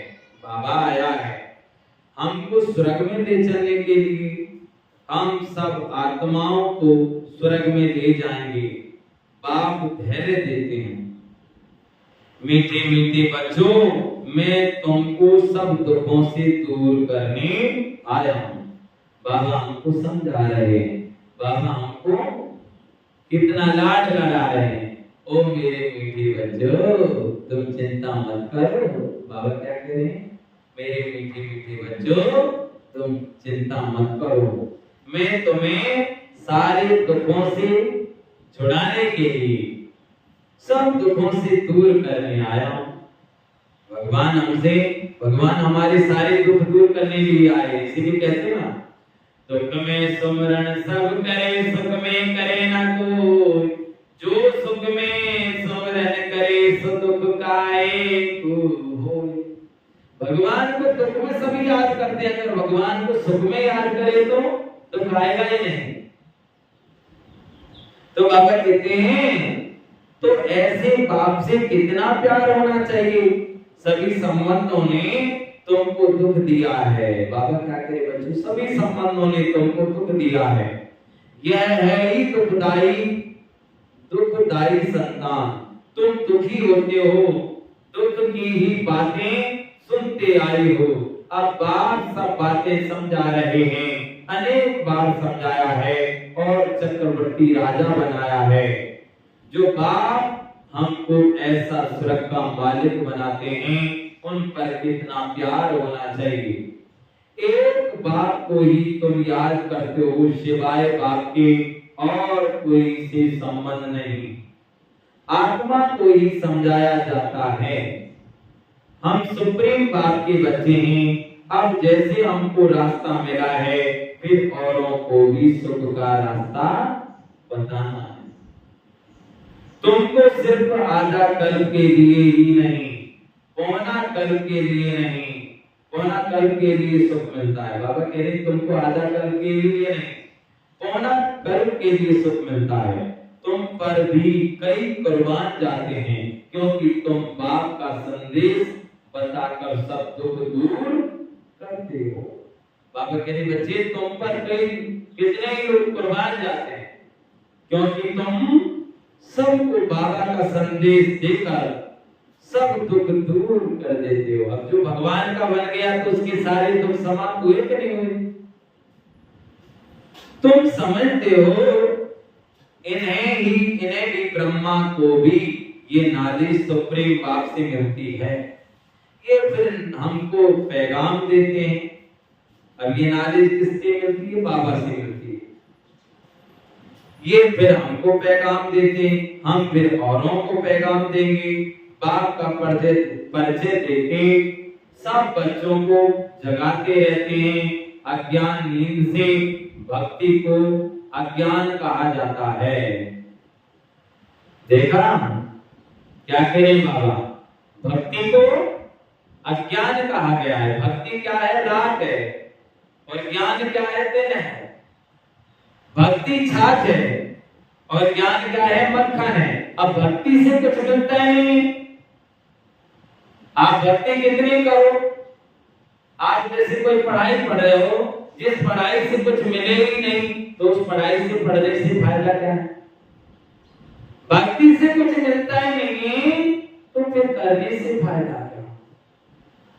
बाबा आया है हमको स्वर्ग में ले चलने के लिए। हम सब आत्माओं को स्वर्ग में ले जाएंगे। बाप धैर्य देते हैं, मीठे मीठे बच्चों, मैं तुमको सब दुखों से दूर करने आया हूं। बाबा हमको समझा रहे हैं, बाबा हमको कितना लाड लगा रहे हैं। ओ मेरे मीठे बच्चों, तुम चिंता मत करो। बाबा क्या कह रहे हैं, मेरे मीठे मीठे बच्चों, तुम चिंता मत करो, मैं तुम्हें सारे दुखों से छुड़ाने के लिए, सब दुखों से दूर करने आया हूं। भगवान हमारे सारे दुख दूर करने के लिए आए। इसीलिए कहते हैं ना, दुख में सुमरन सब करे, सुख में करे ना कोई, जो सुख में सुमरन करे सो दुख काहे को होए। भगवान को दुख में सभी याद करते हैं, अगर भगवान को सुख में याद करे तो दुख आएगा ही नहीं। तो बाबा कहते हैं, तो ऐसे बाप से कितना प्यार होना चाहिए। सभी संबंधों ने तुमको दुख दिया है। बाबा क्या करे बच्चों, सभी संबंधों ने तुमको दुख दिया है। यह है ही दुखदाई संतान। तुम दुखी होते हो, दुख की ही बातें सुनते आई हो। अब बाप सब बातें समझा रहे हैं, अनेक बार समझाया है और चक्रवर्ती राजा बनाया है। जो बाप हमको ऐसा स्वर्ग का मालिक बनाते हैं, उन पर कितना प्यार होना चाहिए। एक बाप को ही तुम याद करते हो, शिवाय बाप के और कोई से संबंध नहीं। आत्मा को ही समझाया जाता है। हम सुप्रीम बाप के बच्चे हैं। अब जैसे हमको रास्ता मिला है, फिर औरों को भी सुख का रास्ता बताना है। तुमको सिर्फ आधा कल के लिए ही नहीं, पौना कल के लिए नहीं, पौना कल के लिए सुख मिलता है। बाबा कह रहे तुमको आधा कल के लिए नहीं, पौना कल के लिए सुख मिलता है। तुम पर भी कई कुर्बान जाते हैं, क्योंकि तुम बाप का संदेश बताकर सब दुख दूर करते हो। बाबा कह रहे बच्चे, तुम पर कई कितने ही लोग कुर्बान जाते हैं, क्योंकि तुम सबको बाबा का संदेश देकर सब दुख दूर कर देते हो। अब जो भगवान का बन गया तो उसके सारे दुख समाप्त हुए कि नहीं हुए? तुम समझते हो, इन्हें भी ब्रह्मा को भी ये नॉलेज सुप्रीम बाप से मिलती है। ये फिर हमको पैगाम देते हैं। अब ये नॉलेज किससे मिलती है? बाबा से मिलती है। ये फिर हमको पैगाम देते हैं, हम फिर औरों को पैगाम देंगे। बाप का परिचय देके सब बच्चों को जगाते रहते हैं। अज्ञान नींद से भक्ति को अज्ञान कहा जाता है। देखा क्या करें बाबा, भक्ति को अज्ञान कहा गया है। भक्ति क्या है? रात है, और ज्ञान क्या है? दिन है। भक्ति छाछ है और ज्ञान क्या है? मक्खन है। अब भक्ति से कुछ मिलता है नहीं। आप भक्ति कितनी करो, आप जैसे कोई पढ़ाई पढ़ रहे हो, जिस पढ़ाई से कुछ मिले ही नहीं, तो उस पढ़ाई से पढ़ने से फायदा क्या है? भक्ति से कुछ मिलता ही नहीं, तो फिर करने से फायदा क्या?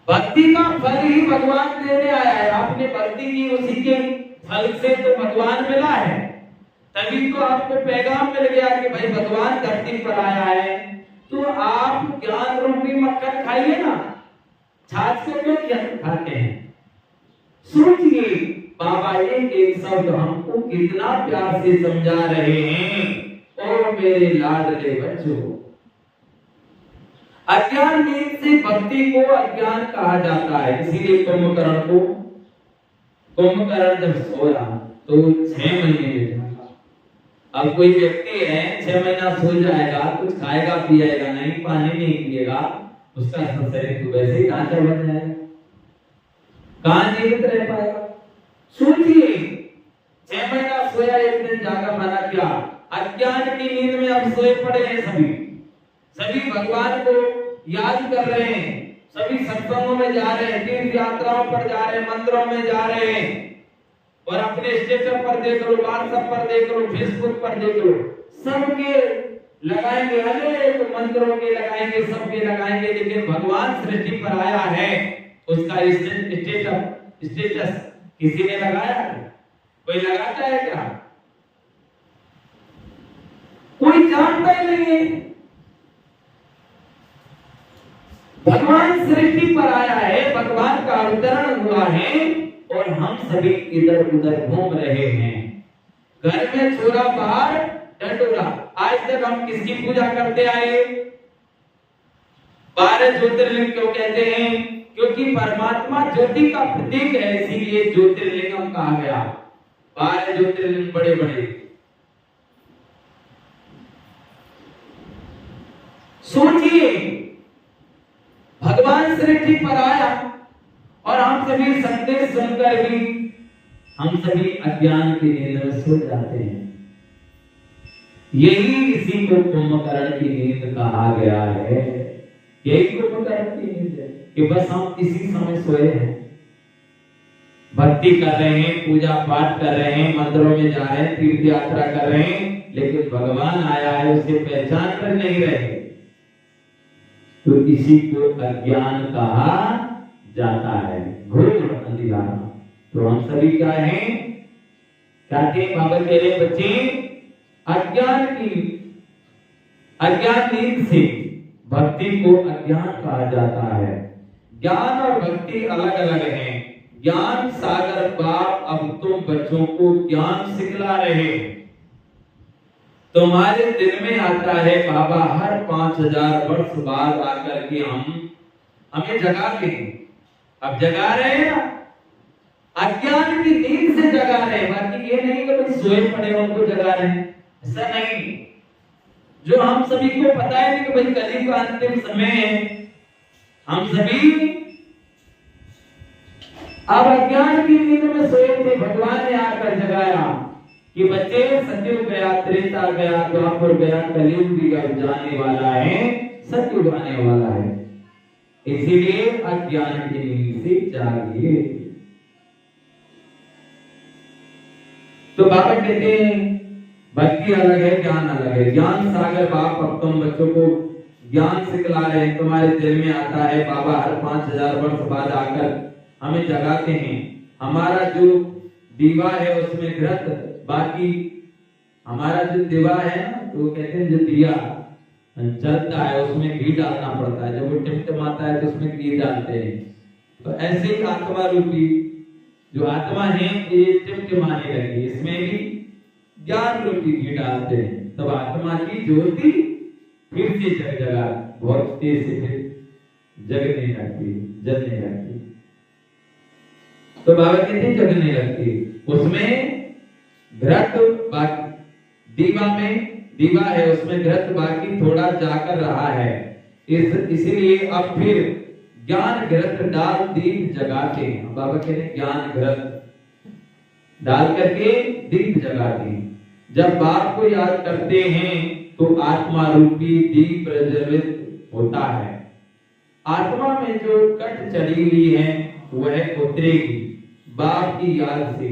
भक्ति का फल ही भगवान देने आया है। आपने भक्ति की, उसी के फल से तो भगवान मिला है। तभी तो आपको पैगाम मिल गया कि भाई भगवान धरती पर आया है। तो आप ज्ञान रूपी मक्खन खाइए ना, छाछ से क्यों खाते हैं? सोचिए, बाबा एक शब्द हमको कितना प्यार से समझा रहे हैं। ओ मेरे लाडले बच्चों, अज्ञान नींद से भक्ति को अज्ञान कहा जाता है। इसीलिए कुंभकर्ण जब सोया तो 6 महीने में जाएगा। अब कोई व्यक्ति है 6 महीना सो जाएगा, कुछ खाएगा पिएगा नहीं, पानी नहीं पिएगा, उसका शरीर तो वैसे ही ढांचा बन जाएगा, कहां जीवित रह पाएगा। सोचिए 6 महीना सोया, एक दिन जागा, माना क्या अज्ञान की नींद में अब सोए पड़े हैं सभी भगवान को याद कर रहे हैं, सभी सत्संगों में जा रहे हैं, तीर्थ यात्राओं पर जा रहे हैं, मंदिरों में जा रहे हैं, और अपने स्टेटस पर देख लो, व्हाट्सएप पर देख लो, फेसबुक पर देख लो, सबके लगाएंगे, अनेक मंदिरों के लगाएंगे, सबके लगाएंगे, लेकिन भगवान सृष्टि पर आया है उसका स्टेटस किसी ने लगाया? कोई लगाता है क्या? कोई जानता ही नहीं है। भगवान सृष्टि पर आया है, भगवान का अवतरण हुआ है, और हम सभी इधर उधर घूम रहे हैं। घर में छोरा, बाहर डंडोरा। आज तक हम किसकी पूजा करते आए? 12 ज्योतिर्लिंग क्यों कहते हैं? क्योंकि परमात्मा ज्योति का प्रतीक है, इसीलिए ज्योतिर्लिंगम कहा गया। 12 ज्योतिर्लिंग बड़े बड़े। सोचिए भगवान सृष्टि पर आया, और हम सभी संदेश सुनकर भी हम सभी अज्ञान की नींद में सो जाते हैं। यही इसी को कुंभकर्ण की नींद कहा गया है। यही कुंभकर्ण की नींद है कि बस हम इसी समय सोए हैं, भक्ति कर रहे हैं, पूजा पाठ कर रहे हैं, मंदिरों में जा रहे हैं, तीर्थ यात्रा कर रहे हैं, लेकिन भगवान आया है उसे पहचान कर नहीं रहे। तो इसी को अज्ञान कहा जाता है, घोर अंधियारा। तो हम सभी क्या हैं? क्या थे? बाबा कह रहे बच्चे अज्ञान नींद से भक्ति को अज्ञान कहा जाता है। ज्ञान और भक्ति अलग अलग हैं। ज्ञान सागर बाप अब तुम बच्चों को ज्ञान सिखला रहे। तुम्हारे दिल में आता है बाबा हर 5000 वर्ष बाद आकर के हमें जगाते हैं। अब जगा रहे हैं ना, अज्ञान की नींद से जगा रहे हैं, बाकी ये नहीं कि सोए पड़े उनको जगा रहे हैं, ऐसा नहीं। जो हम सभी को पता है कि भाई कलयुग का अंतिम समय है, हम सभी अब अज्ञान की नींद में सोए थे, भगवान ने आकर जगाया कि बच्चे सतयुग गया, त्रेता गया, द्वापर गया, कलयुग भी अब जाने वाला है, सतयुग आने वाला है। इसीलिए अज्ञान की नींद से जागिए। तो बाबा कहते हैं भक्ति अलग है, ज्ञान अलग है। ज्ञान सागर बाप अब तुम बच्चों को ज्ञान सिखला रहे हैं। तुम्हारे दिल में आता है बाबा हर 5000 वर्ष बाद आकर हमें जगाते हैं। हमारा जो दीवा है उसमें घृत, बाकी हमारा जो दीवा है ना, तो कहते हैं जो दिया जलता है उसमें घी डालना पड़ता है, जब वो टिमटिमाता है तो उसमें घी डालते हैं। तो ऐसे ही आत्मा रूपी जो आत्मा है ये टिमटिमाने लगी, इसमें भी ज्ञान रूपी घी डालते हैं, तब आत्मा की ज्योति फिर से जगा बहुत तेज से फिर जगने लगती, जलने लगती। तो बाबा कहते जगने लगती, उसमें घृत दीवा में दीवा है, उसमें घृत बाकी थोड़ा जाकर रहा है। इसीलिए अब फिर ज्ञान घृत डाल दीप जगाते हैं। बाबा कहते हैं ज्ञान घृत डाल करके दीप जगाते हैं। जब बाप को याद करते हैं तो आत्मा रूपी दीप प्रज्वलित होता है। आत्मा में जो कट चढ़ी हुई है वह उतरेगी बाप की याद से।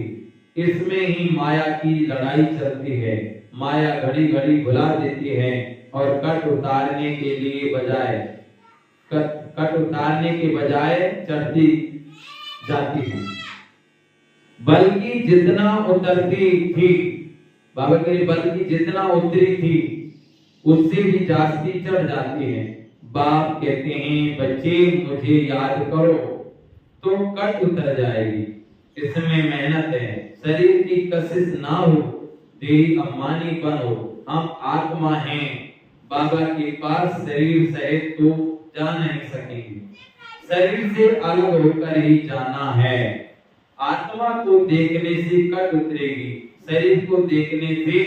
इसमें ही माया की लड़ाई चलती है। माया घड़ी घड़ी भुला देती है और कट उतारने के बजाय चढ़ती जाती है। बल्कि जितना उतरती थी, बाबा के बल्कि जितना उतरी थी उससे भी जास्ती चढ़ जाती है। बाप कहते हैं बच्चे मुझे याद करो तो कट उतर जाएगी। इसमें मेहनत है, शरीर की कशिश ना हो, देही अम्मानी बनो। हम आत्मा हैं, बाबा के पास शरीर सहित तो जा नहीं सकेंगे, शरीर से अलग होकर ही जाना है। आत्मा को देखने से कट उतरेगी, शरीर को देखने से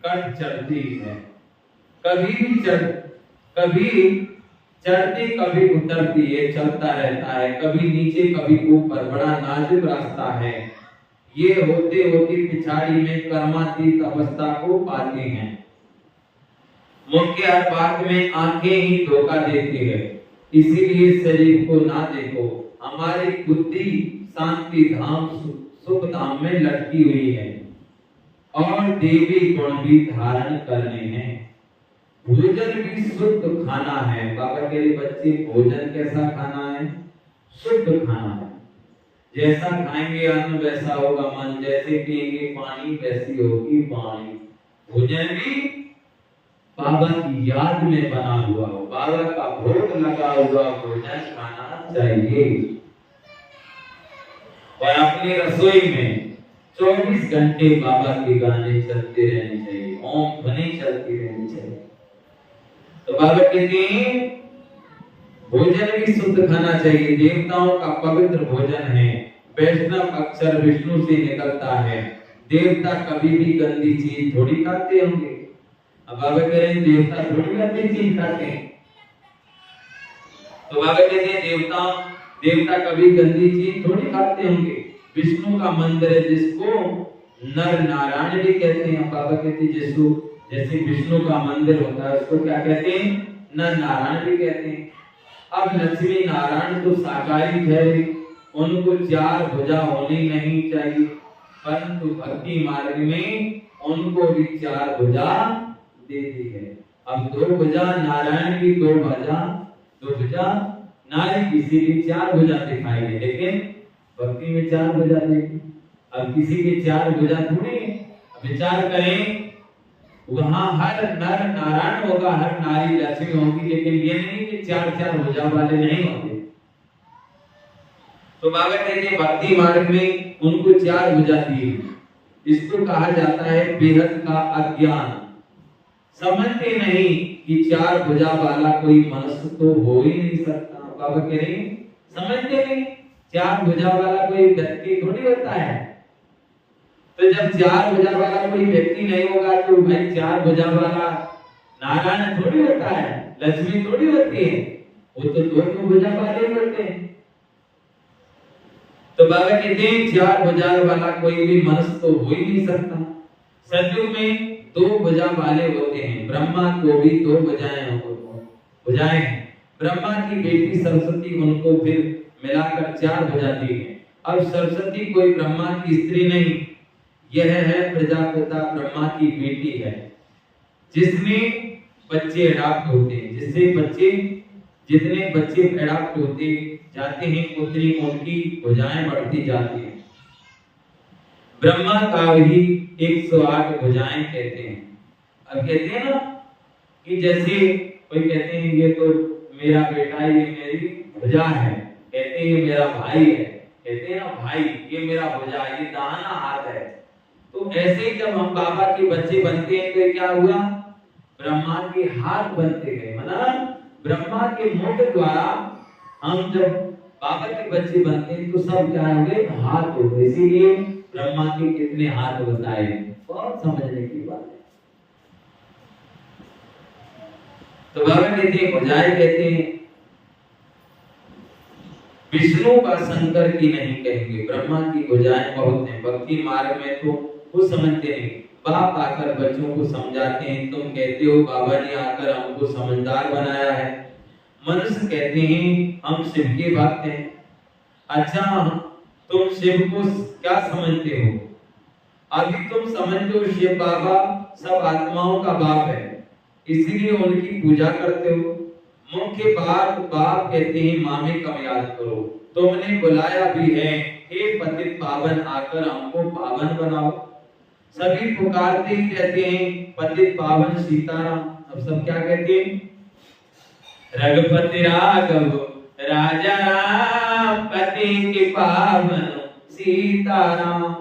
कट चढ़ती है। कभी चढ़ती कभी उतरती है, चलता रहता है, कभी नीचे कभी ऊपर, बड़ा नाजुक रास्ता है। ये होते होते पिछाड़ी में कर्मातीत अवस्था को पाते हैं। मुख्य अर्थ में आंखें ही धोखा देती है, इसीलिए शरीर को ना देखो। हमारी बुद्धि शांति धाम सुख धाम में लटकी हुई है और देवी गुण भी धारण करने हैं। भोजन भी शुद्ध खाना है। बाबा के बच्चे, भोजन कैसा खाना है? शुद्ध खाना है। जैसा खाएंगे अन्न वैसा होगा मन, जैसे पिएंगे पानी वैसी होगी वाणी। भोजन भी बाबा की याद में बना हुआ हो, बाबा का भोग लगा हुआ भोजन खाना चाहिए। और अपनी रसोई में 24 घंटे बाबा के गाने चलते रहने चाहिए, ओम ध्वनि चलती रहनी चाहिए। तो बाबा कहते हैं भोजन भी शुद्ध खाना चाहिए। देवताओं का पवित्र भोजन है। वैष्णव अक्षर विष्णु से निकलता है। देवता कभी भी गंदी चीज थोड़ी खाते होंगे। अब बाबा कह रहे हैं देवता थोड़ी गंदी चीज खाते हैं। तो बाबा कहते हैं देवता कभी गंदी चीज थोड़ी खाते होंगे। विष्णु का मंदिर है जिसको नर नारायण भी कहते हैं। बाबा कहते हैं जैसे विष्णु का मंदिर होता है उसको क्या कहते हैं? नर नारायण भी कहते हैं। अब लक्ष्मी नारायण तो साकारी ठहरे, उनको 4 भुजा होनी नहीं चाहिए, परंतु भक्ति मार्ग में उनको भी 4 भुजा दे दी है। अब 2 भुजा नारायण की, 2 भुजा नारी किसी भी 4 भुजा दिखाई दे, लेकिन भक्ति में 4 भुजा देगी। अब किसी के 4 भुजा थोड़ी। विचार करें, वहां हर नर नारायण होगा, हर नारी लक्ष्मी होगी, लेकिन ये नहीं कि 4 भुजा वाले नहीं होते। तो बाबा कहते हैं भक्ति मार्ग में उनको 4 भुजा दी। इसको कहा जाता है बेहद का अज्ञान। समझते नहीं कि 4 भुजा वाला कोई मनुष्य तो हो ही नहीं सकता। बाबा कह रहे हैं समझते नहीं, 4 भुजा वाला कोई व्यक्ति थोड़ी होता है। तो जब 4 भुजा वाला कोई व्यक्ति नहीं होगा तो भाई 4 भुजा वाला नारायण थोड़ी होता है, लक्ष्मी थोड़ी होती है, वो तो 2 भुजा वाले होते हैं। तो बाबा कहते हैं 4 भुजा वाला कोई भी मनुष्य तो हो ही नहीं सकता। सतयुग में 2 भुजा वाले होते हैं। ब्रह्मा को भी 2 भुजाएं हैं। ब्रह्मा की बेटी सरस्वती, उनको फिर मिलाकर 4 भुजा दी है। अब सरस्वती कोई ब्रह्मा की स्त्री नहीं, यह है प्रजापिता ब्रह्मा की बेटी है, जिसमें बच्चे अडॉप्ट होते हैं। जितने बच्चे अडॉप्ट होते जाते हैं उतनी उनकी भुजाएं बढ़ती जाती हैं। ब्रह्मा का भी 108 भुजाएं कहते हैं। अब कहते हैं ना कि जैसे कोई कहते हैं ये तो मेरा बेटा है, ये मेरी भुजा है, कहते हैं ये मेरा भाई है, कहते हैं ना भाई ये मेरा भुजा, ये दाहिना हाथ है। तो ऐसे ही जब हम बाबा के बच्चे बनते हैं तो क्या हुआ? ब्रह्मा के हाथ बनते गए। मतलब ब्रह्मा के मुख द्वारा हम जब बाबा के बच्चे बनते हैं तो सब क्या हो गए? हाथ हो गए। इसीलिए ब्रह्मा के कितने हाथ बताए, बहुत समझने की बात है। तो बाबा कहते हैं भुजाएं, कहते हैं विष्णु का शंकर की नहीं कहेंगे, ब्रह्मा की भुजाएं बहुत हैं। भक्ति मार्ग में तो कुछ समझते नहीं। बाप आकर बच्चों को समझाते हैं, तुम कहते हो बाबा ने आकर हमको समझदार बनाया है। मनुष्य कहते हैं हम शिव के भक्त हैं। अच्छा, तुम शिव को क्या समझते हो? अभी तुम समझते हो शिव बाबा सब आत्माओं का बाप है, इसीलिए उनकी पूजा करते हो। मुख्य बाप कहते हैं माँ में कम याद करो, तुमने बुलाया भी है, हे पतित पावन आकर हमको पावन बनाओ। सभी पुकारते ही रहते हैं पतित पावन सीताराम। अब सब क्या कहते हैं? रघुपति राघव राजा राम, पति के पावन सीताराम।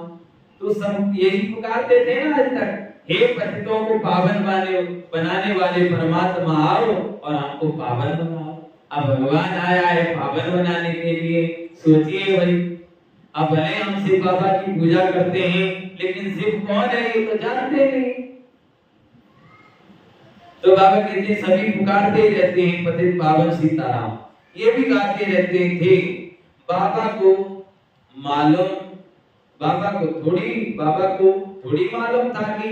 तो सब यही पुकारते थे ना आज तक, हे पतितों को पावन बनाने वाले परमात्मा आओ और हमको पावन बनाओ। अब भगवान आया है पावन बनाने के लिए। सोचिए भाई, अब भले हम शिव बाबा की पूजा करते हैं, लेकिन शिव कौन है ये तो जानते नहीं। तो बाबा कहते सभी पुकारते ही रहते हैं पतित पावन सीताराम, ये भी गाते रहते थे। बाबा को थोड़ी मालूम था कि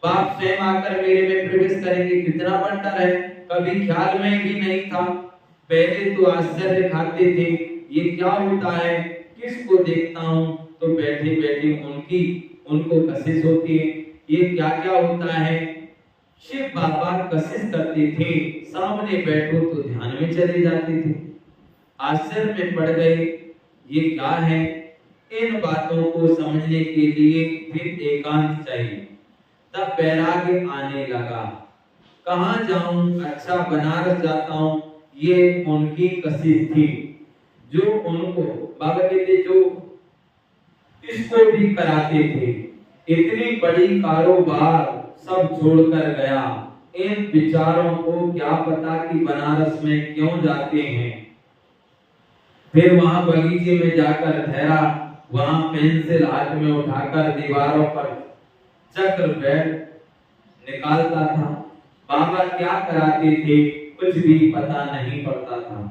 बाप स्वयं आकर मेरे में प्रवेश करेंगे, कितना बड़ा डर है, कभी ख्याल में भी नहीं था। पहले तो आश्चर्य खाते थे, ये क्या होता है, किसको देखता हूँ तो बैठे बैठे उनको कशिश होती है, ये क्या क्या होता है। शिव बाबा कशिश करते थे, सामने बैठो तो ध्यान में चले जाते थे। आश्चर्य में पड़ गए, ये क्या है। इन बातों को समझने के लिए फिर एकांत चाहिए। तब वैराग्य आने लगा, कहाँ जाऊं, अच्छा बनारस जाता हूं। ये उनकी कशिश थी जो उनको बाबा कहते जो इसको भी कराते थे। इतनी बड़ी कारोबार सब छोड़कर गया, इन विचारों को क्या पता कि बनारस में क्यों जाते हैं। फिर वहां बगीचे में जाकर ठहरा, वहां पेंसिल हाथ में उठाकर दीवारों पर चक्र बैठ निकालता था। बाबा क्या कराते थे कुछ भी पता नहीं पड़ता था।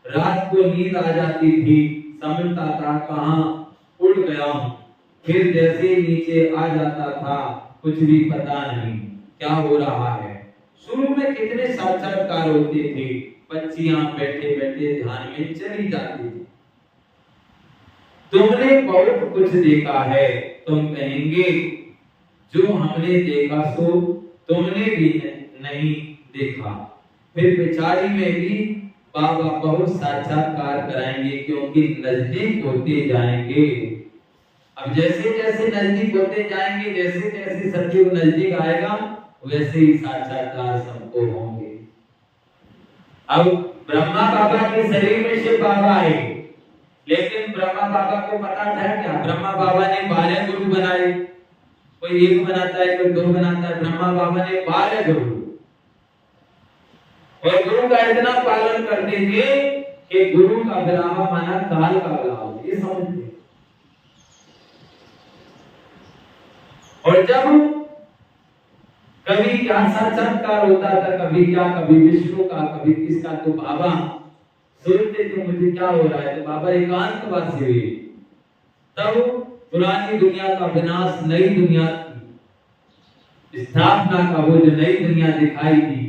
रात को नींद आ जाती थी, समझता था कहां उड़ गया हूं। फिर जैसे नीचे आ जाता था, कुछ भी पता नहीं क्या हो रहा है। शुरू में कितने साक्षात्कार होते थे, बच्चियां बैठे बैठे ध्यान में चली जाती थी। तुमने बहुत कुछ देखा है, तुम कहेंगे जो हमने देखा सो तुमने भी नहीं देखा। फिर बेचारी में भी बाबा बहुत साक्षात्कार कराएंगे, क्योंकि नजदीक होते जाएंगे। अब जैसे जैसे नजदीक होते जाएंगे, जैसे जैसे सतयुग नजदीक आएगा, वैसे ही साक्षात्कार सबको होंगे। अब ब्रह्मा बाबा के शरीर में शिव बाबा आए, लेकिन ब्रह्मा बाबा को पता था क्या, ब्रह्मा बाबा ने 12 गुरु बनाए। कोई एक बनाता है, कोई 2 बनाता है, ब्रह्मा बाबा ने 12 गुरु, और गुरु का इतना पालन करते थे कि गुरु का बुलावा माना काल का बुलावा, ये समझते। और जब कभी क्या साक्षात्कार होता था, कभी क्या, कभी विष्णु का, कभी किसका, तो बाबा सोचते थे मुझे क्या हो रहा है। तो बाबा एकांतवासी हुए, तब पुरानी दुनिया का विनाश, नई दुनिया की स्थापना का वो जो नई दुनिया दिखाई दी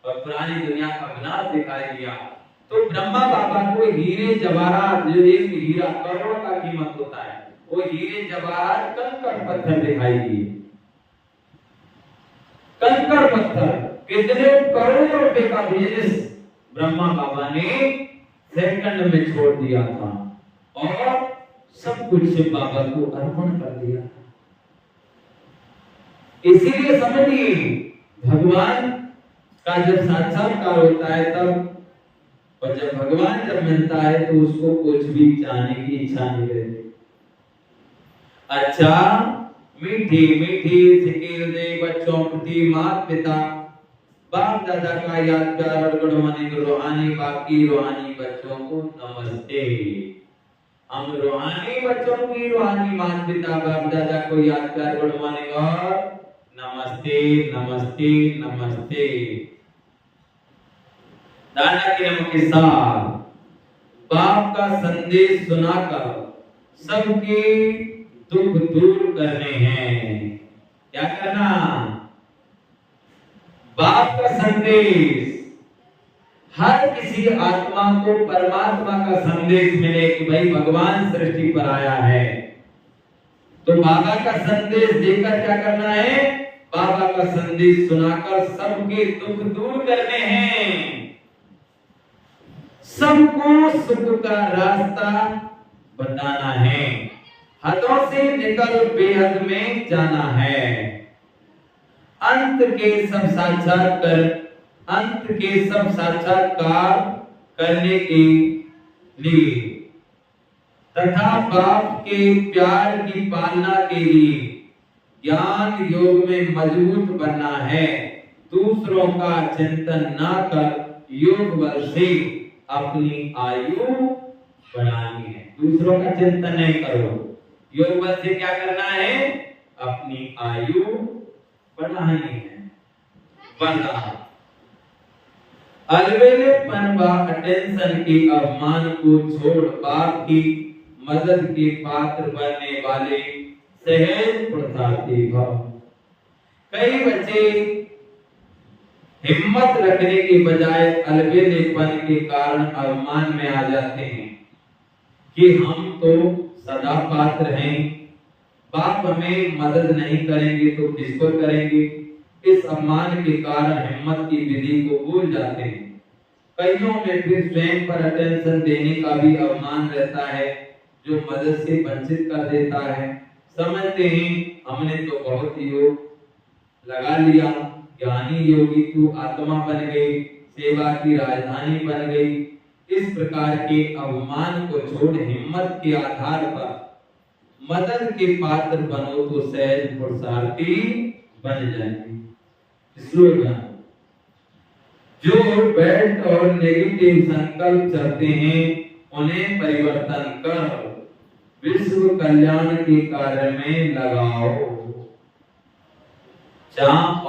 और पुरानी दुनिया का विनाश दिखाई दिया। तो ब्रह्मा बाबा को हीरे जवाहरात, जो एक हीरा करोड़ का कीमत होता है, वो हीरे जवाहरात कंकड़ पत्थर दिखाई दिए। कंकड़ पत्थर कितने करोड़ों रुपए का बिजनेस ब्रह्मा बाबा ने सेकंड में छोड़ दिया था, और सब कुछ शिव बाबा को अर्पण कर दिया था। इसीलिए समझिए, भगवान का जब साक्षात्कार होता है तब, और जब भगवान जब मिलता है तो उसको कुछ भी चाहने की इच्छा नहीं रहती। अच्छा, मीठी मीठी सिकेल दे बच्चों प्रति माता पिता, बाप दादा का याद प्यार और गुणवानी रूहानी, बाकी रूहानी बच्चों को नमस्ते। हम रूहानी बच्चों की रूहानी माता पिता बाप दादा को याद प्यार गुणवानी और नमस्ते नमस्ते नमस्ते। दादा के नाम के साथ बाप का संदेश सुनाकर सबके दुख दूर करने हैं। क्या करना? बाप का संदेश, हर किसी आत्मा को परमात्मा का संदेश मिले कि भाई भगवान सृष्टि पर आया है, तो बाबा का संदेश देकर क्या करना है? बाबा का संदेश सुनाकर सबके दुख दूर करने हैं, सबको सुख का रास्ता बताना है, हदों से निकल बेहद में जाना है। अंत के सब साक्षात्कार करने के लिए तथा बाप के प्यार की पालना के लिए ज्ञान योग में मजबूत बनना है। दूसरों का चिंतन ना कर योग बल से अपनी आयु बढ़ानी है। दूसरों का चिंतन नहीं करो। योग बल से क्या करना है? अपनी आयु बढ़ानी है। बढ़ा अलबेलेपन व अटेंशन के अभिमान को छोड़ बाप की मदद के पात्र बनने वाले सहज प्रसादी भाव। कई बच्चे हिम्मत रखने के बजाय अलबेलेपन के कारण अभिमान में आ जाते हैं कि हम तो सदा पात्र हैं, बाप हमें मदद नहीं करेंगे तो किसको करेंगे। इस अभिमान के कारण हिम्मत की विधि को भूल जाते हैं। कईयों में फिर स्वयं पर अटेंशन देने का भी अभिमान रहता है, जो मदद से वंचित कर देता है। समझते हैं हमने तो बहुत योग लगा लिया, ज्ञानी योगी तू आत्मा बन गई, सेवा की राजधानी बन गई। इस प्रकार के अभिमान को छोड़ हिम्मत के आधार पर मदद के पात्र बनो तो सहज पुरुषार्थी बन जाएंगे। स्लोगन, जो बैड और नेगेटिव संकल्प चलते हैं उन्हें परिवर्तन कर विश्व कल्याण के कार्य में लगाओ।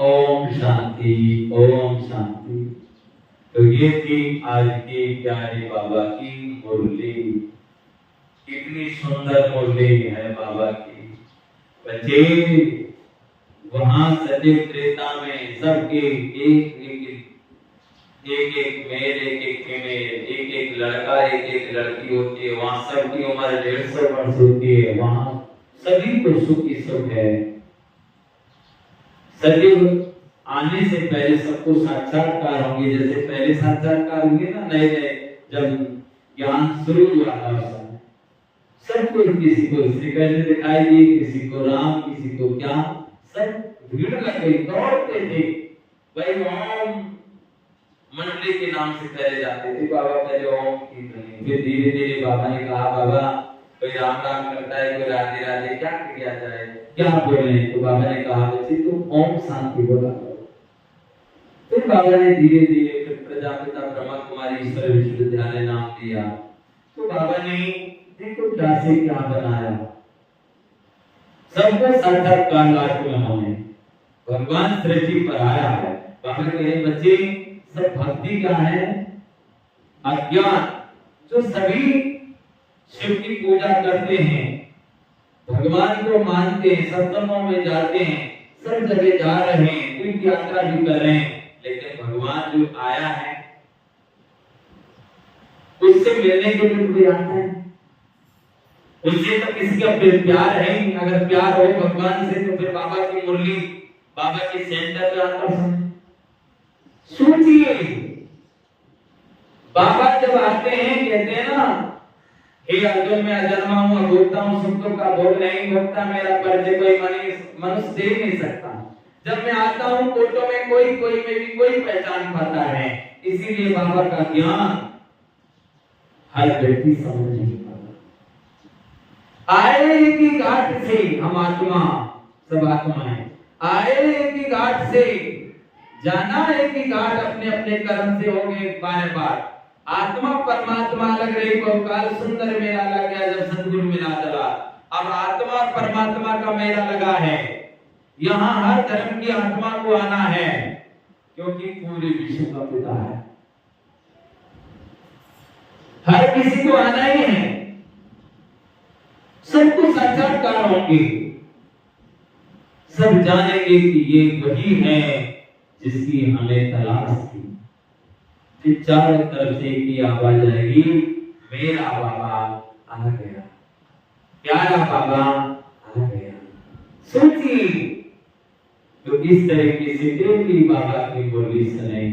ओम शांति, ओम शांति। तो ये थी आज की प्यारे बाबा की मुरली। कितनी सुंदर मुरली है बाबा की। बच्चे वहां सदैव त्रेता में सबके एक मेल, एक फीमेल, एक लड़का, एक लड़की होती है। वहां सबकी उम्र 150 वर्ष होती है। वहां सभी को सुख ही सुख है। सदैव आने से पहले सबको साक्षात्कार होंगे। जैसे पहले साक्षात्कार होंगे ना, नए जब ज्ञान शुरू हुआ था सबको, किसी को श्री कृष्ण दिखाई दिए, किसी को राम, किसी को क्या, सब भीड़ लग गई, दौड़ते थे भाई। ओम मंडली के नाम से पहले जाते थे। बाबा पहले ओम की ध्वनि, फिर धीरे धीरे बाबा ने कहा बाबा कोई राम राम करता है, कोई राधे राधे, क्या किया जाए, क्या बोले। तो बाबा ने कहा बच्चे तुम ओम शांति बोला करो। फिर बाबा ने धीरे धीरे फिर प्रजापिता ब्रह्मा कुमारी ईश्वर विश्वविद्यालय नाम दिया। तो बाबा ने देखो क्या से क्या बनाया, सबको साक्षात्कार लाख में होने भगवान सृष्टि पर आया है। बाबा कहे बच्चे सब भक्ति क्या है? अज्ञान। जो सभी शिव की पूजा करते हैं, भगवान को मानते हैं, सत्संगों में जाते हैं, सब जगह जा रहे हैं, तीर्थ यात्रा भी कर रहे हैं, लेकिन भगवान जो आया है उससे मिलने के लिए कोई आता है? उससे तो किसी का प्यार है ही। अगर प्यार हो भगवान से तो फिर बाबा की मुरली, बाबा के सेंटर में आकर सोचिए। बाबा जब आते हैं कहते हैं ना, हे अर्जुन मैं अजन्मा हूं, भोगता हूं सुखों का भोग नहीं भोगता, मेरा परिचय कोई मनुष्य दे नहीं सकता। जब मैं आता हूं कोटों में कोई में भी कोई पहचान पाता है। इसीलिए बाबा का ज्ञान हर व्यक्ति समझ नहीं पाता। आए एक ही घाट से हम आत्मा, सब आत्माएं आए एक ही घाट से, जाना एक ही घाट, अपने अपने कर्म से होंगे बार बार। आत्मा परमात्मा अलग रही, बहुकाल सुंदर मेला लग गया जब सतगुरु मिला चला। अब आत्मा परमात्मा का मेला लगा है। यहाँ हर धर्म की आत्मा को आना है, क्योंकि पूरे विश्व का पिता है। हर किसी को आना ही है, सबको साक्षात्कार होंगे। सब जानेंगे कि ये वही है जिसकी हमें तलाश थी। फिर चारों तरफ से की आवाज आएगी, मेरा बाबा आ गया, प्यारा बाबा आ गया। सोचिए तो इस तरीके से डेली बाबा की बोली सुने।